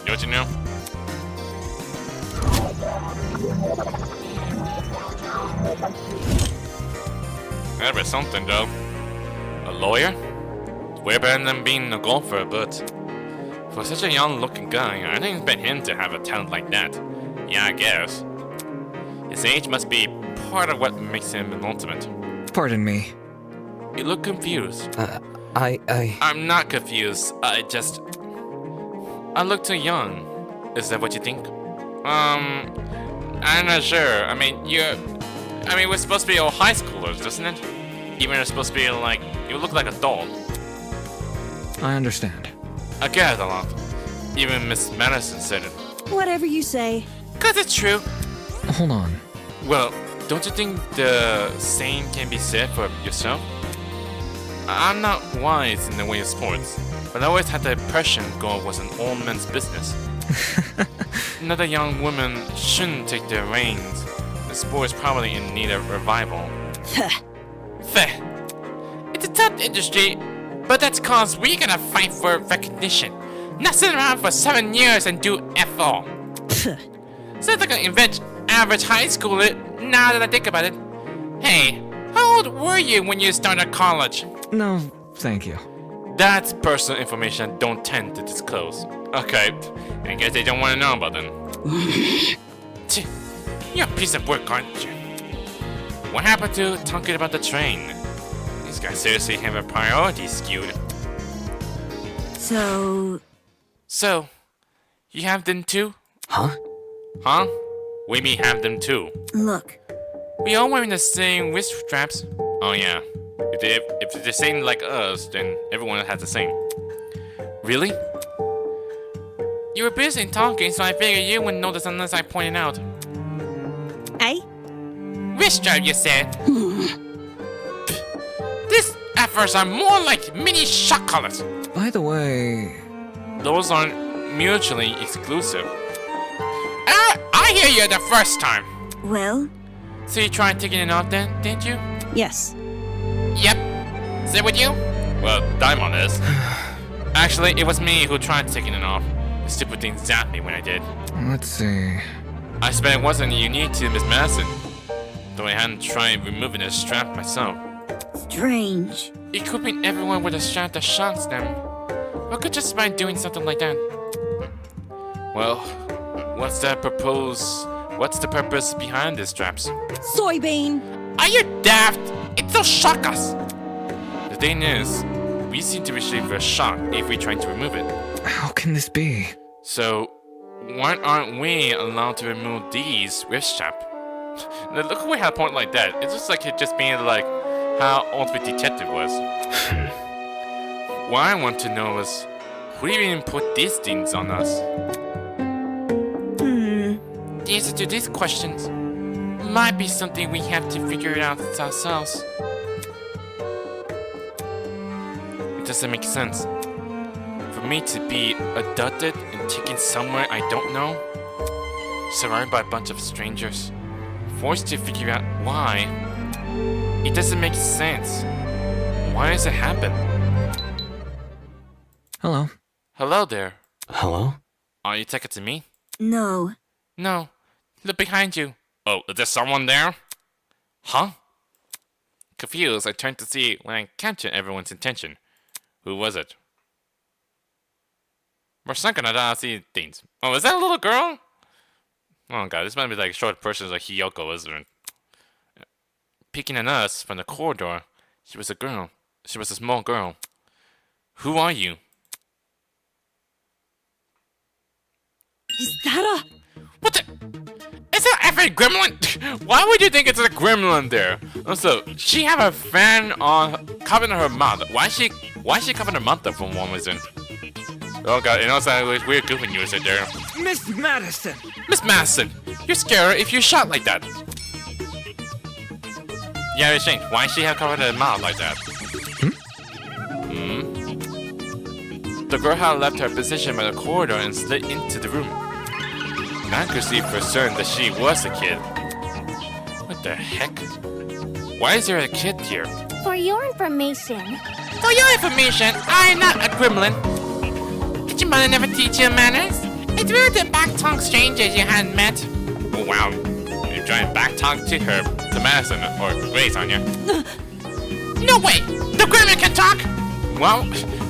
Don't you know? That was something though. A lawyer? Way better than being a golfer, but for such a young-looking guy, I didn't expect him to have a talent like that. Yeah, I guess. His age must be part of what makes him an ultimate. Pardon me. You look confused. I'm not confused. I look too young. Is that what you think? I'm not sure. I mean, we're supposed to be all high schoolers, isn't it? Even it's supposed to be like, you look like a doll. I understand. I get it a lot. Even Miss Madison said it. Whatever you say. 'Cause it's true. Hold on. Well, don't you think the same can be said for yourself? I'm not wise in the way of sports, but I always had the impression golf was an old man's business. Another young woman shouldn't take the reins. The sport is probably in need of revival. Feh. It's a tough industry, but that's cause we're gonna fight for recognition. Not sit around for 7 years and do F all. Sounds like an average high schooler, now that I think about it. Hey, how old were you when you started college? No, thank you. That's personal information I don't tend to disclose. Okay, I guess they don't want to know about them. You're a piece of work, aren't you? What happened to talking about the train? These guys seriously have a priority skewed. So, you have them too? Huh? Huh? We may have them too. Look. We all wearing the same wrist straps. Oh yeah. If they're the same like us, then everyone has the same. Really? You were busy talking, so I figured you wouldn't notice unless I pointed out. Eh? Wrist strap, you said. These efforts are more like mini shot collars. By the way... Those aren't mutually exclusive. I hear you the first time. Well? So you tried taking it off then, didn't you? Yes. Yep. Is it with you? Well, Damon is. Actually, it was me who tried taking it off. The stupid thing zapped me when I did. Let's see... I suppose it wasn't unique to Miss Madison, though I hadn't tried removing the strap myself. Strange. Equipping everyone with a strap that shocks them. What could just by doing something like that? Well, what's the purpose behind these straps? Soybean! Are you daft? It'll shock us! The thing is, we seem to receive a shock if we try to remove it. How can this be? So, why aren't we allowed to remove these wrist strap? Look at we had a point like that. It's just like it just being like how Ultimate Detective was. What I want to know is, who even put these things on us? The answer to these questions might be something we have to figure out ourselves. It doesn't make sense. For me to be abducted and taken somewhere I don't know, surrounded by a bunch of strangers, forced to figure out why, it doesn't make sense. Why does it happen? Hello. Hello there. Hello? Are you talking to me? No. No. Look behind you. Oh, is there someone there? Huh? Confused, I turned to see when I captured everyone's attention. Who was it? We're sunken at see things. Oh, is that a little girl? Oh god, this might be like a short person like Hiyoko, isn't it? Peeking at us from the corridor, she was a girl. She was a small girl. Who are you? Is that a... What the? Is that effing gremlin? Why would you think it's a gremlin there? Also, she have a fan on covering her mouth. Why is she covering her mouth up for one reason? Oh god, it also sounds like weird goofing you said there. Miss Madison! Miss Madison, you're scared if you shot like that. Yeah, you're saying, why she have covered her mouth like that? The girl had left her position by the corridor and slid into the room. I could see for certain that she was a kid. What the heck? Why is there a kid here? For your information, For your information, I am not a gremlin. Did your mother never teach you manners? It's rude to back-talk strangers you hadn't met. Oh wow, you're trying to back-talk to her, to Madison, or Grace, aren't you? No way! The gremlin can talk! Well,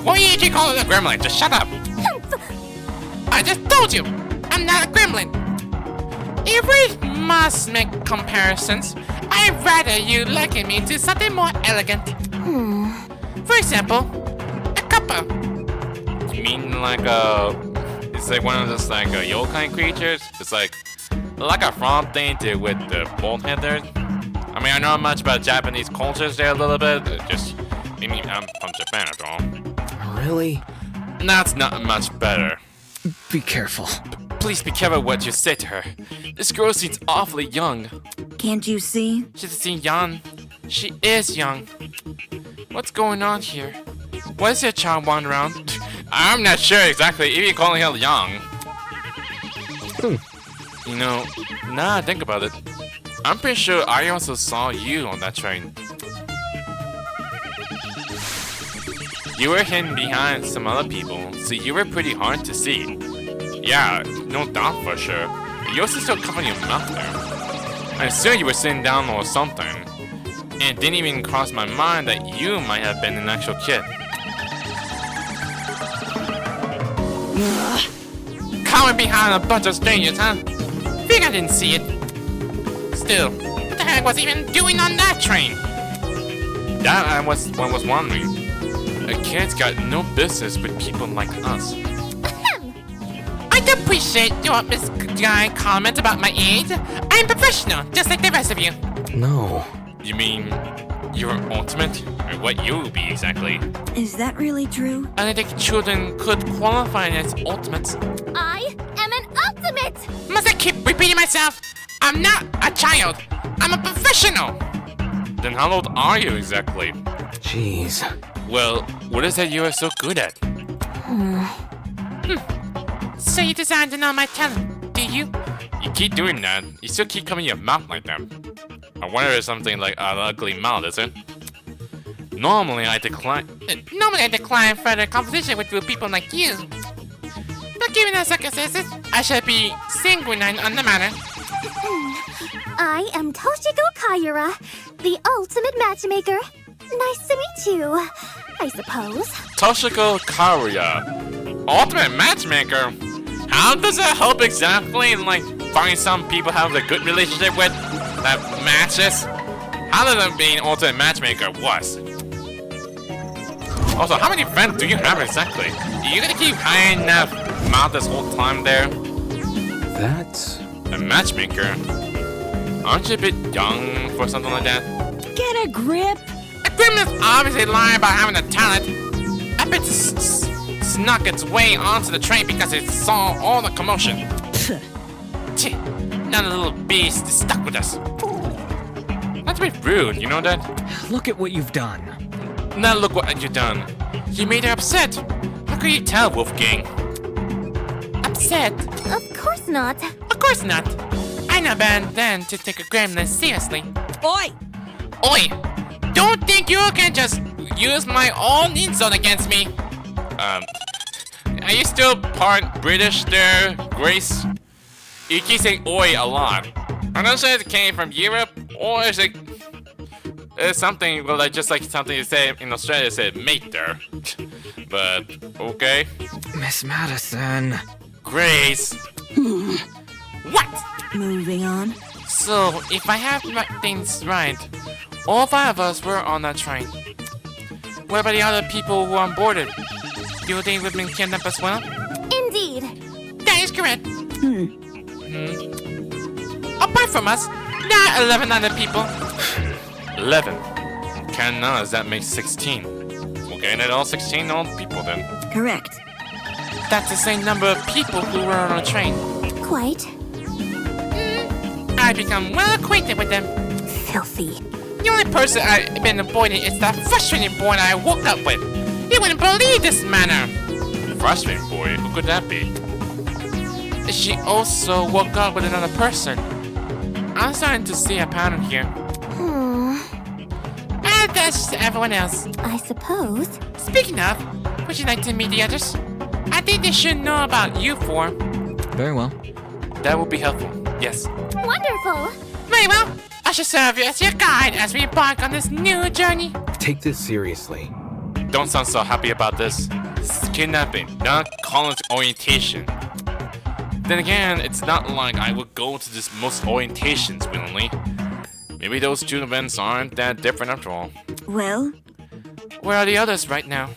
why did you call it a gremlin? Just shut up! I just told you! I'm not a gremlin! If we must make comparisons, I'd rather you liken me to something more elegant. For example, a cuppa. You mean like it's like one of those like yokai creatures? It's like a frog thing with the bald head there. I mean, I know much about Japanese cultures there a little bit. Just, maybe I'm from Japan after all. Really? That's not much better. Be careful. Please be careful what you say to her. This girl seems awfully young. Can't you see? She doesn't seem young. She is young. What's going on here? Why does your child wander around? I'm not sure exactly if you're calling her young. You know, now I think about it, I'm pretty sure I also saw you on that train. You were hidden behind some other people, so you were pretty hard to see. Yeah, no doubt for sure. You also still covering your mouth there. I assume you were sitting down or something. And it didn't even cross my mind that you might have been an actual kid. Cowering behind a bunch of strangers, huh? Think I didn't see it. Still, what the heck was he even doing on that train? That I was wondering. A kid's got no business with people like us. I appreciate your misguided comment about my age. I'm professional, just like the rest of you. No. You mean you're ultimate? Or what you will be exactly? Is that really true? I think children could qualify as ultimates. I am an ultimate! Must I keep repeating myself? I'm not a child. I'm a professional. Then how old are you exactly? Jeez. Well, what is that you are so good at? So you decided to know my talent, do you? You keep doing that. You still keep covering your mouth like that. I wonder if something like an ugly mouth, is it? Normally I decline further conversation with people like you. But given the circumstances, I should be sanguine on the matter. I am Toshiko Kaiyura, the ultimate matchmaker. Nice to meet you, I suppose. Toshiko Karuya, ultimate matchmaker. How does that help exactly? Like find some people have a good relationship with that matches. How does that being ultimate matchmaker was? Also, how many friends do you have exactly? Are you gonna keep hiding that mouth this whole time there? That's... A matchmaker? Aren't you a bit young for something like that? Get a grip. A gremlin's obviously lying about having a talent. I bet it snuck its way onto the train because it saw all the commotion. Tch, not a little beast is stuck with us. Not to be rude, you know that? Look at what you've done. Now look what you've done. You made her upset. How could you tell, Wolfgang? Upset? Of course not. Of course not. I know better than to take a gremlin seriously. Oi! Oi! Don't think you can just use my own insult against me. Are you still part British there, Grace? You keep saying oi a lot. I'm not sure if it came from Europe, or is it something, well, like just like something you say in Australia, said mate there. But, okay. Miss Madison. Grace! What? Moving on. So, if I have things right, all 5 of us were on that train. What about the other people who were on boarded? Do you think we've been kidnapped as well? Indeed. That is correct. Apart from us, there are 11 other people. 11. Can does that make 16? Okay, and all 16 old people then. Correct. That's the same number of people who were on a train. Quite. I've become well acquainted with them. Filthy. The only person I've been avoiding is that frustrating boy I woke up with. You wouldn't believe this manner. Frustrating boy? Who could that be? She also woke up with another person. I'm starting to see a pattern here. but that's everyone else. I suppose. Speaking of, would you like to meet the others? I think they should know about you four. Very well. That would be helpful. Yes. Wonderful. Very well. I shall serve you as your guide as we embark on this new journey. Take this seriously. Don't sound so happy about this. This is kidnapping, not college orientation. Then again, it's not like I would go to this most orientations willingly. Maybe those two events aren't that different after all. Well, Where are the others right now?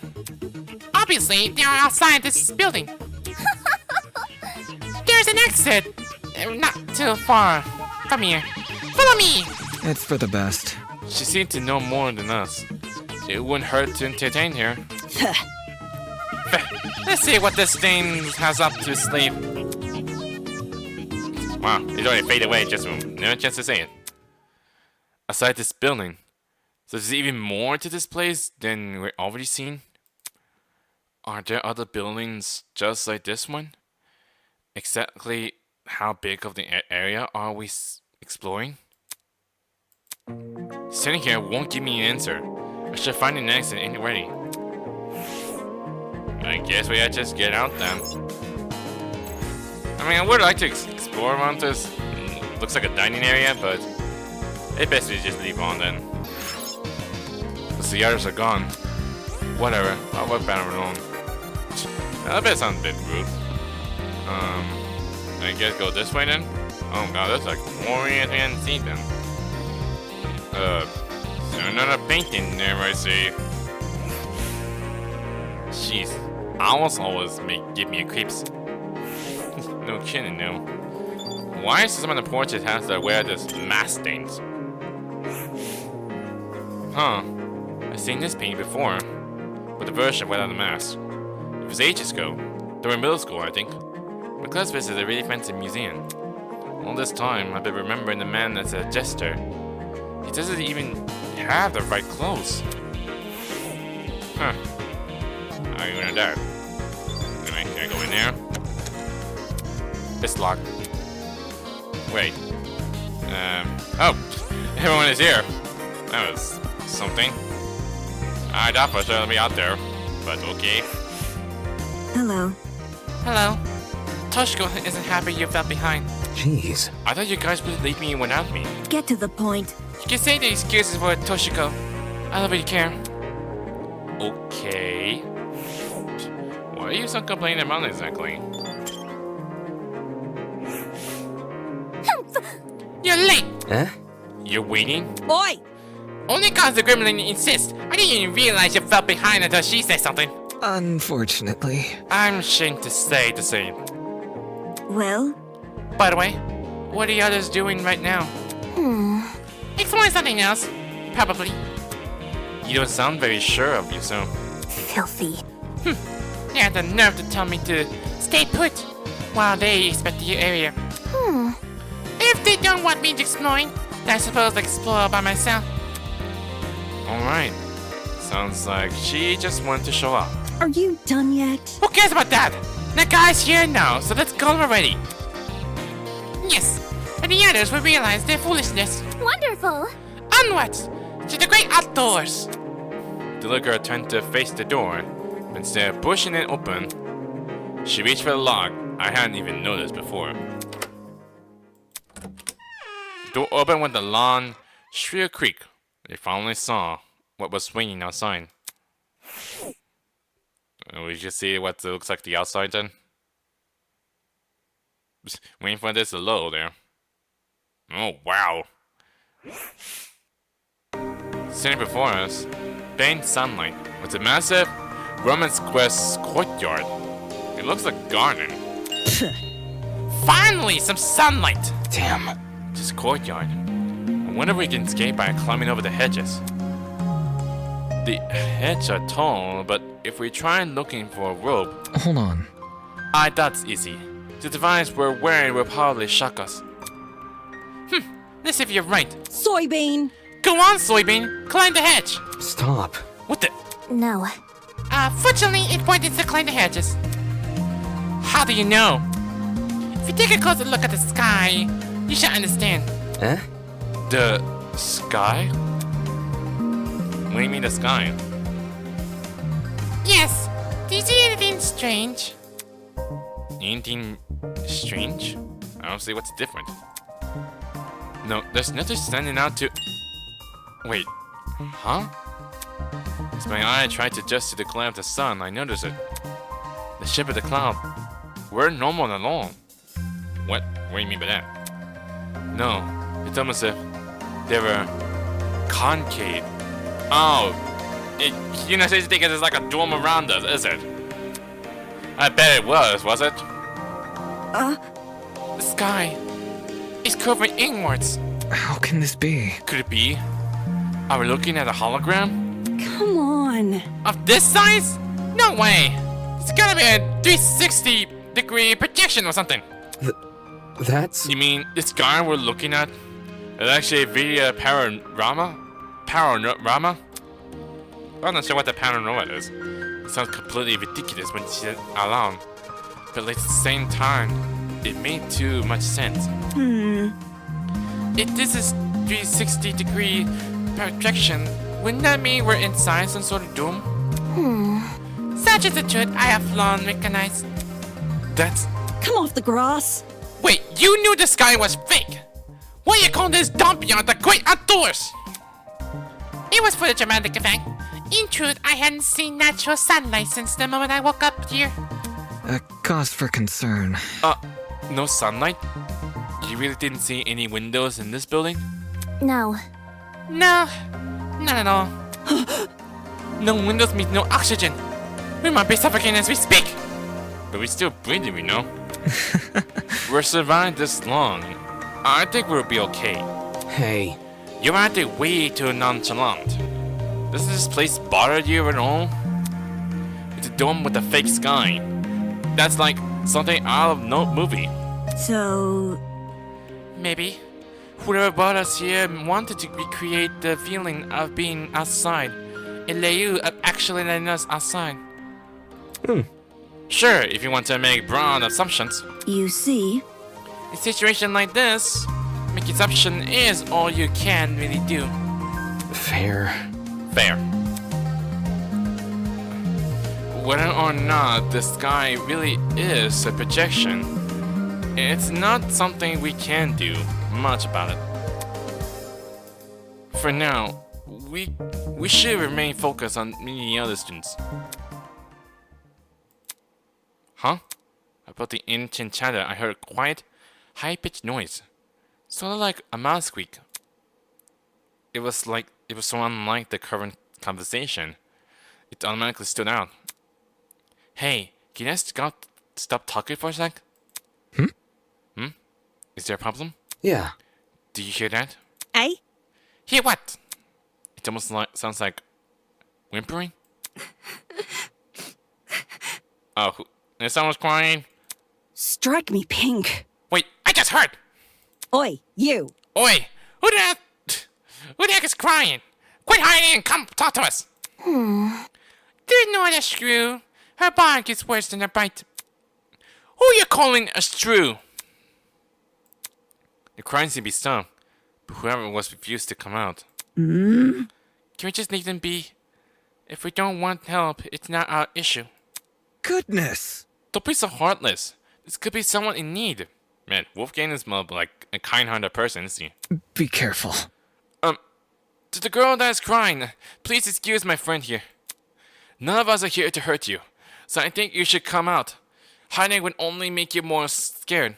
Obviously, they are outside this building. There's an exit. Not too far from here. Follow me. It's for the best. She seemed to know more than us. It wouldn't hurt to entertain her. Let's see what this thing has up to his sleeve. Wow, it already faded away just no chance to say it. Aside this building, so there's even more to this place than we've already seen? Are there other buildings just like this one? Exactly how big of the area are we exploring? Sitting here won't give me an answer. I should find an exit anyway. I guess we gotta just get out then. I mean, I would like to explore around this. Looks like a dining area, but it best to just leave on then. Because the others are gone. Whatever, I'll work better alone. That bet sounds a bit rude. I guess go this way then? Oh god, that's like more than I can see then. So another painting there, I see. Jeez, owls always give me a creeps. No kidding, no. Why is some of the portraits have to wear this mask stains? Huh. I've seen this painting before, but the version without the mask. It was ages ago. During middle school, I think. My class visited a really fancy museum. All this time, I've been remembering the man as a jester. He doesn't even have the right clothes. Huh. How are you gonna do? Can I go in there? It's locked. Wait. Oh! Everyone is here! That was something. I thought for sure I'd be out there, but okay. hello. Hello. Toshiko isn't happy you fell behind. Jeez. I thought you guys would leave me without me. Get to the point. You can say the excuses for Toshiko. I don't really care. Okay. What are you so complaining about exactly? You're late! Eh? You're waiting? Oi! Only cause the gremlin insists. I didn't even realize you fell behind until she said something. Unfortunately. I'm ashamed to say the same. Well, By the way, what are the others doing right now? Exploring something else. Probably. You don't sound very sure of yourself. Filthy. They had the nerve to tell me to stay put while they inspect the area. If they don't want me exploring, then I suppose I'll explore by myself. Alright. Sounds like she just wanted to show up. Are you done yet? Who cares about that? The guy's here now, so let's go already. Yes, and the others will realize their foolishness. Wonderful. Onwards to the great outdoors. The little girl turned to face the door. Instead of pushing it open, she reached for the lock I hadn't even noticed before. The door opened with a long, shrill creak. They finally saw what was swinging outside. We just see what it looks like the outside then. Just waiting for this to load there. Oh wow. Sitting before us, faint sunlight with a massive Roman square courtyard. It looks like a garden. Finally, some sunlight! Damn. This courtyard. I wonder if we can escape by climbing over the hedges. The hedges are tall, but if we try looking for a rope, Hold on. that's easy. The device we're wearing will probably shock us. Let's see if you're right. Soybean! Go on, Soybean! Climb the hedge! Stop. What the? No. Fortunately, it pointed to climb the hedges. How do you know? If you take a closer look at the sky, you should understand. Eh? The sky? you mean the sky? Yes. Do you see anything strange? Anything strange? I don't see what's different. No, there's nothing standing out to... Wait, huh? As my eye tried to adjust to the glare of the sun, I noticed it. The shape of the cloud weren't normal at all. What do you mean by that? No, it's almost as if they were concave. Oh, you're not thinking there's like a dome around us, is it? I bet it was it? The sky is curving inwards. How can this be? Could it be? Are we looking at a hologram? Come on. Of this size? No way! It's gotta be a 360-degree projection or something. That's... You mean the sky we're looking at is actually via panorama? Panorama? I'm not sure what the panorama is. It sounds completely ridiculous when you see it out loud. But at the same time, it made too much sense. If this is 360-degree projection, wouldn't that mean we're inside some sort of dome? Such is the truth I have long recognized. That's... Come off the grass. Wait, you knew the sky was fake! Why you call this dump beyond the great outdoors? It was for the dramatic effect. In truth, I hadn't seen natural sunlight since the moment I woke up here. A cause for concern. No sunlight? You really didn't see any windows in this building? No. No, not at all. No windows means no oxygen. We might be suffocating as we speak. But we're still breathing, you know. We're survived this long. I think we'll be okay. Hey, You're acting way too nonchalant. Does this place bother you at all? It's a dome with a fake sky. That's like something out of no movie. So, Maybe. Whoever brought us here wanted to recreate the feeling of being outside. And let you actually letting us outside. Sure, if you want to make broad assumptions. you see, In a situation like this, making assumption is all you can really do. fair. Fair. Whether or not the sky really is a projection, it's not something we can do much about it. For now, we should remain focused on meeting the other students. Huh? About the ancient chatter, I heard a quiet, high-pitched noise. Sort of like a mouse squeak. It was so unlike the current conversation. It automatically stood out. Hey, can you guys stop talking for a sec? Is there a problem? Yeah. Do you hear that? Eh? Hear what? It almost sounds like whimpering. Oh, and someone's crying. Strike me pink. Wait, I just heard. Oi, you. Oi, who the heck is crying? Quit hiding and come talk to us. There's no other screw. Her bark is worse than her bite. Who are you calling a strew? The crying seemed to be stung, but whoever it was refused to come out. Can we just leave them be? If we don't want help, it's not our issue. Goodness! Don't be so heartless. This could be someone in need. Man, Wolfgang is more like a kind-hearted person, isn't he? Be careful. To the girl that is crying, please excuse my friend here. None of us are here to hurt you, so I think you should come out. Hiding would only make you more scared.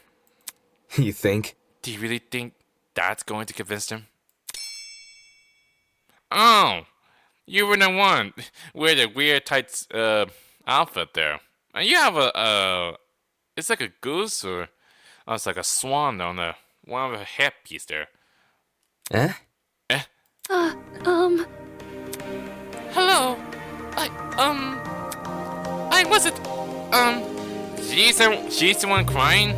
You think? Do you really think that's going to convince them? Oh, you were the one with the weird tight outfit there. And you have it's like a goose or it's like a swan on the one of the headpiece there. Eh? Hello. Was it? She's the one crying?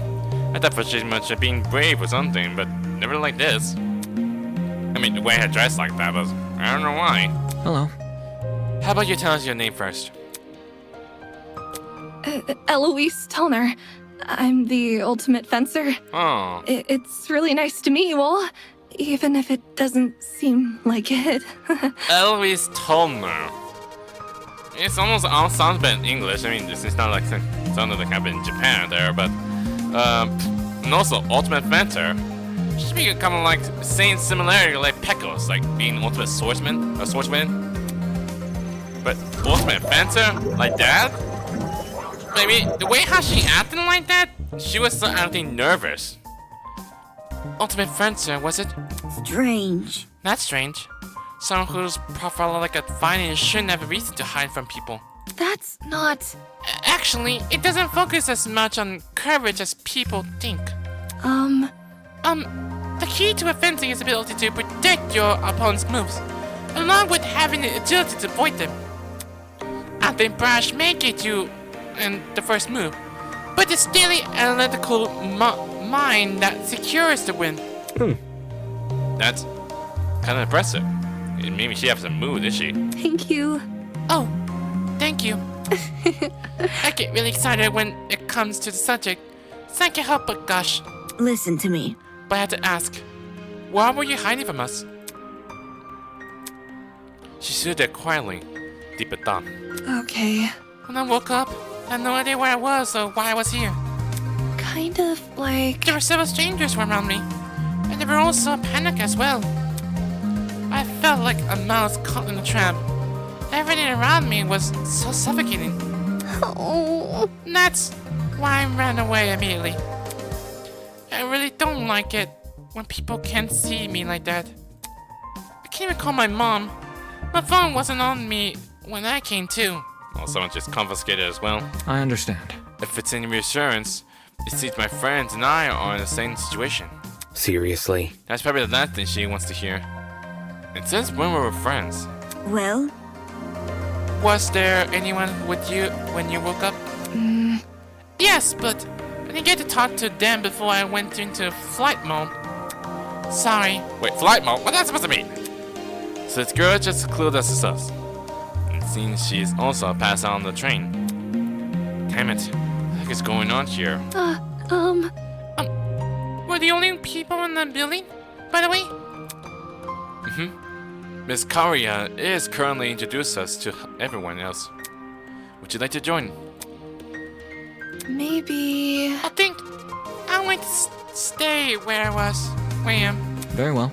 I thought for she must have been brave or something, but never like this. I mean, the way her dress like that was, I don't know why. Hello. How about you tell us your name first? Eloise Tellner. I'm the ultimate fencer. Oh, It's really nice to meet you all. even if it doesn't seem like it. Eloise Tolner. It's almost all sounds bad in English. I mean, this is not like something that happened in Japan there, but and also Ultimate Fenter. Should be kind of like same similarity like Pekos, like being Ultimate Swordsman or Swordsman. But Ultimate Fenter like that? I mean, the way how she acted like that, she was so acting nervous. Ultimate Fenter, was it? Strange. That's strange. Someone whose profile like a finding shouldn't have a reason to hide from people. That's not... Actually, it doesn't focus as much on courage as people think. The key to offending is the ability to predict your opponent's moves, along with having the agility to avoid them. I think Brash may get you in the first move, but it's daily analytical mind that secures the win. That's kind of impressive. Maybe she has some mood, is she? Thank you. Oh, thank you. I get really excited when it comes to the subject, so I can't help but gush. Listen to me. But I had to ask, why were you hiding from us? She stood there quietly, deep in thought. Okay. When I woke up, I had no idea where I was or why I was here. Kind of like... There were several strangers around me, and they were also panicked as well. I felt like a mouse caught in a trap. Everything around me was so suffocating. Oh. That's why I ran away immediately. I really don't like it when people can't see me like that. I can't even call my mom. My phone wasn't on me when I came to. Well, someone just confiscated as well. I understand. If it's any reassurance, it seems my friends and I are in the same situation. Seriously? That's probably the last thing she wants to hear. And since when were we friends? Well, Was there anyone with you when you woke up? Yes, but I didn't get to talk to them before I went into flight mode. Sorry. Wait, flight mode? What's that supposed to mean? So this girl just clued us as us. And seems she's also passed out on the train. Damn it. What is going on here? We're the only people in the building, by the way? Miss Karia is currently introduced us to everyone else. Would you like to join? Maybe... I think I'd like to stay where I am. Very well.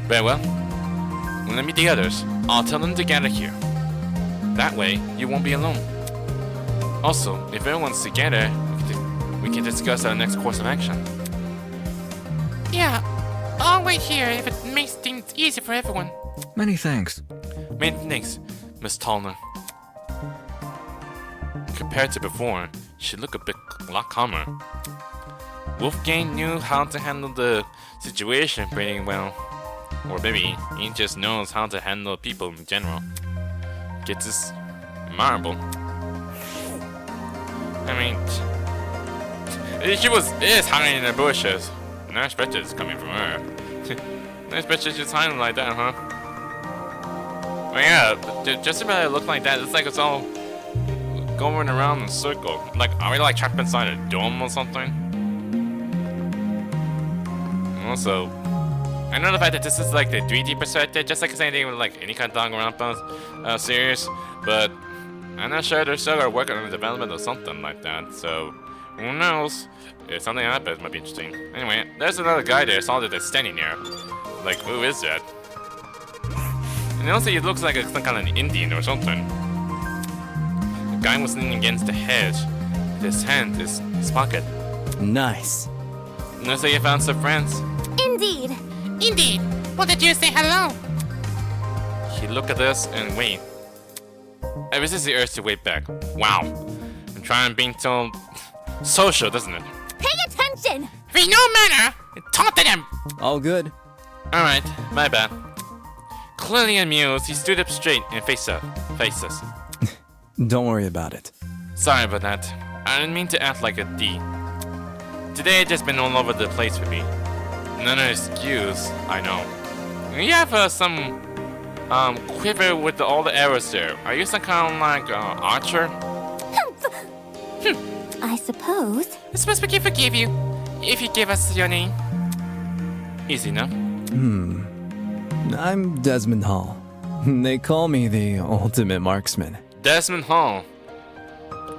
Very well. When I meet the others, I'll tell them to gather here. That way, you won't be alone. Also, if everyone's together, we can discuss our next course of action. Yeah, I'll wait here if it makes things easy for everyone. Many thanks. Many thanks, Miss Tallner. Compared to before, she looked a lot calmer. Wolfgang knew how to handle the situation pretty well. Or maybe he just knows how to handle people in general. Gets this admirable. I mean, she is hiding in the bushes. Nice pictures coming from her. Nice pictures just hiding like that, huh? But yeah, just about it look like that. It's like it's all going around in a circle. Like, are we like trapped inside a dome or something? And also, I know the fact that this is like the 3D perspective, just like the same thing with like any kind of Danganronpa series, but I'm not sure they're still working on the development of something like that, so who knows? If something happens, it might be interesting. Anyway, there's another guy there, I saw that they're standing there. Like, who is that? And also, he looks like some kind of Indian or something. The guy was leaning against the hedge. His hand is in his pocket. Nice. Looks like you found some friends. Indeed. Indeed. Well, did you say hello? He looked at us and waved. I resist the urge to wave back. Wow. I'm trying being so social, doesn't it? Pay attention! If you no manner, talk to them. All good. Alright, my bad. Clearly amused, he stood up straight and faced us. Don't worry about it. Sorry about that. I didn't mean to act like a D. Today has just been all over the place with me. None of excuse, I know. You have some quiver with all the arrows there. Are you some kind of like archer? I suppose. I suppose we can forgive you if you give us your name. Easy enough. I'm Desmond Hall. They call me the ultimate marksman. Desmond Hall.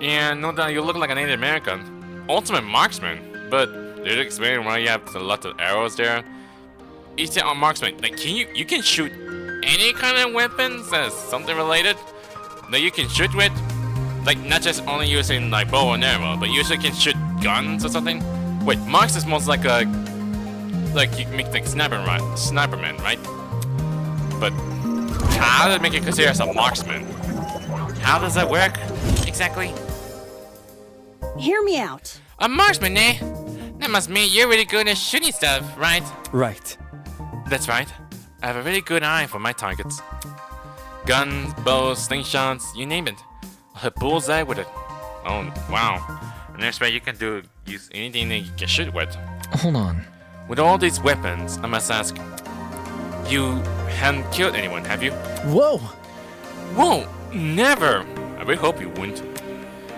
Yeah, no doubt you look like a Native American. Ultimate marksman. But did you explain why you have a lot of arrows there? You said marksman. Like, you can shoot any kind of weapons that's something related that you can shoot with? Like, not just only using like bow and arrow, but you also can shoot guns or something? Wait, marks is most like a... like you can make like sniperman, right? But how does it make you consider as a marksman? How does that work exactly? Hear me out. A marksman, eh? That must mean you're really good at shooting stuff, right? Right. That's right. I have a really good eye for my targets. Guns, bows, slingshots, you name it. I'll hit bullseye with it. Oh, wow. And that's why you can use anything that you can shoot with. Hold on. With all these weapons, I must ask, you haven't killed anyone, have you? Whoa! Whoa, never! I really hope you wouldn't.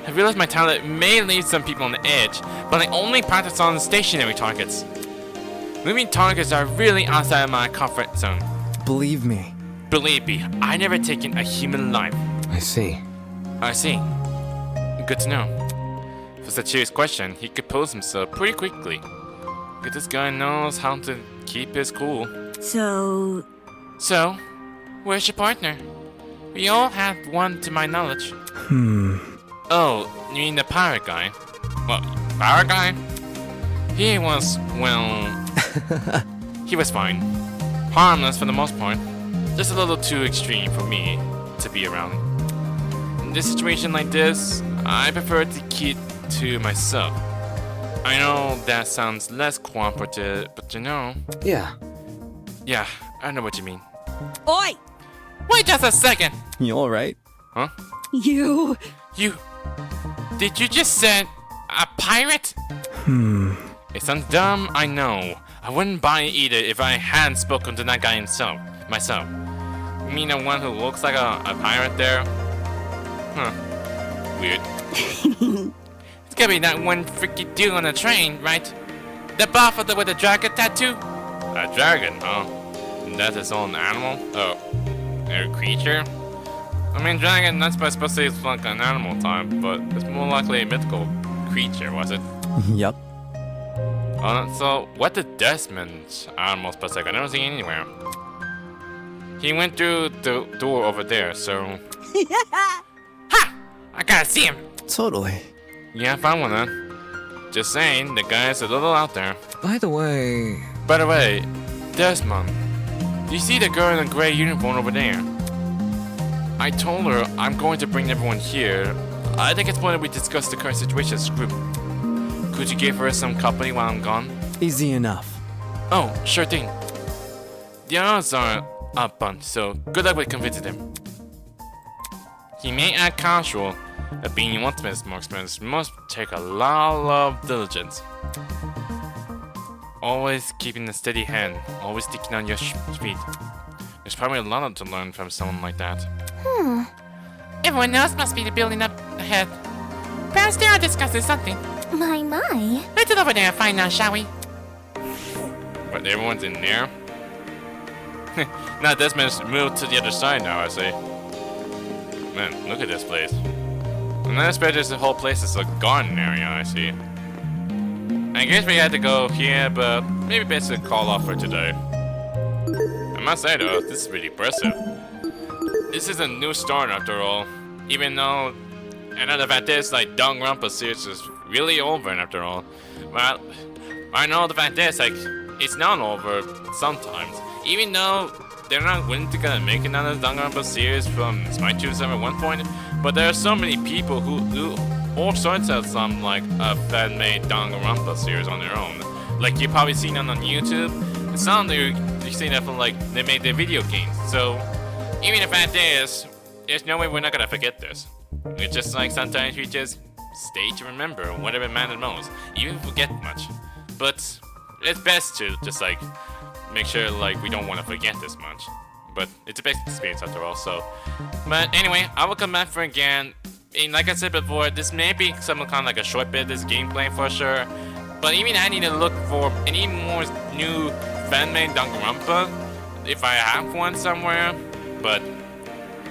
I realize my talent may leave some people on the edge, but I only practice on stationary targets. Moving targets are really outside of my comfort zone. Believe me. Believe me, I never taken a human life. I see. I see. Good to know. For such a serious question, he could pose himself pretty quickly. But this guy knows how to keep his cool. So, Where's your partner? We all have one to my knowledge. Oh, you mean the pirate guy? Well, pirate guy? He was, well... he was fine. Harmless for the most part. Just a little too extreme for me to be around. In this situation like this, I prefer to keep to myself. I know that sounds less cooperative, but you know... Yeah. Yeah, I know what you mean. Oi! Wait just a second. You alright? Huh? You... Did you just say a pirate? It sounds dumb, I know. I wouldn't buy it either if I hadn't spoken to that guy myself. You mean the one who looks like a pirate there? Huh. Weird. It's gotta be that one freaky dude on the train, right? The buff with the dragon tattoo? A dragon, huh? That's its own animal? Oh, a creature? I mean, dragon, not supposed to say it's like an animal type, but it's more likely a mythical creature, was it? Yup. So, what did Desmond's animal supposed to like? I never seen anywhere. He went through the door over there, so... Ha! I gotta see him. Totally. Yeah, I found one then. Just saying, the guy's a little out there. By the way... By the way, Desmond, do you see the girl in the gray uniform over there? I told her I'm going to bring everyone here. I think it's when we discuss the current situation as a group. Could you give her some company while I'm gone? Easy enough. Oh, sure thing. The odds are a bunch, so good luck with convincing him. He may act casual, but being ultimate marksman must take a lot of diligence. Always keeping a steady hand, always sticking on your feet. There's probably a lot to learn from someone like that. Everyone else must be building up ahead. Perhaps they are discussing something. My. Let's head over there and find out, shall we? But everyone's in there? Now Desmond's moved to the other side now, I say. Man, look at this place. And I expect this whole place is a garden area, I see. I guess we had to go here, but maybe best to call off for today. I must say though, this is really impressive. This is a new start after all. Even though another fact is like Danganronpa series is really over after all. Well, I know the fact is like it's not over sometimes. Even though they're not willing to gonna make another Danganronpa series from Smite 27 at one point, but there are so many people who do all sorts of some like a fan-made Danganronpa series on their own. Like you've probably seen them on YouTube. And some you see that from like they made their video games. So even the fact is, there's no way we're not gonna forget this. It's just like sometimes we just stay to remember whatever matters most, even if we forget much. But it's best to just like make sure like we don't want to forget this much. But it's a best experience after all. So, but anyway, I will come back for again. And like I said before, this may be some kind of like a short bit of this gameplay for sure. But even I need to look for any more new fan-made Danganronpa if I have one somewhere, but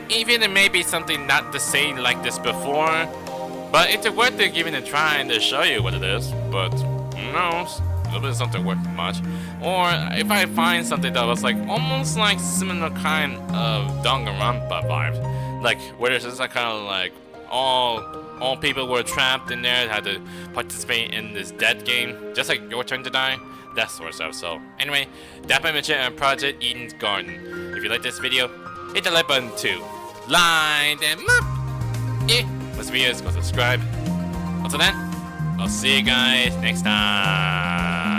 even it may be something not the same like this before, but it's worth it giving it a try and to show you what it is, but who knows, it'll be something worth much. Or if I find something that was like almost like similar kind of Danganronpa vibes, like where it's just like kind of like all people were trapped in there, had to participate in this dead game, just like Your Turn to Die, that sort of stuff. So anyway, that pretty much it on Project Eden's Garden. If you like this video, hit the like button too. Line them up. Yeah, most videos, go subscribe. Until then, I'll see you guys next time.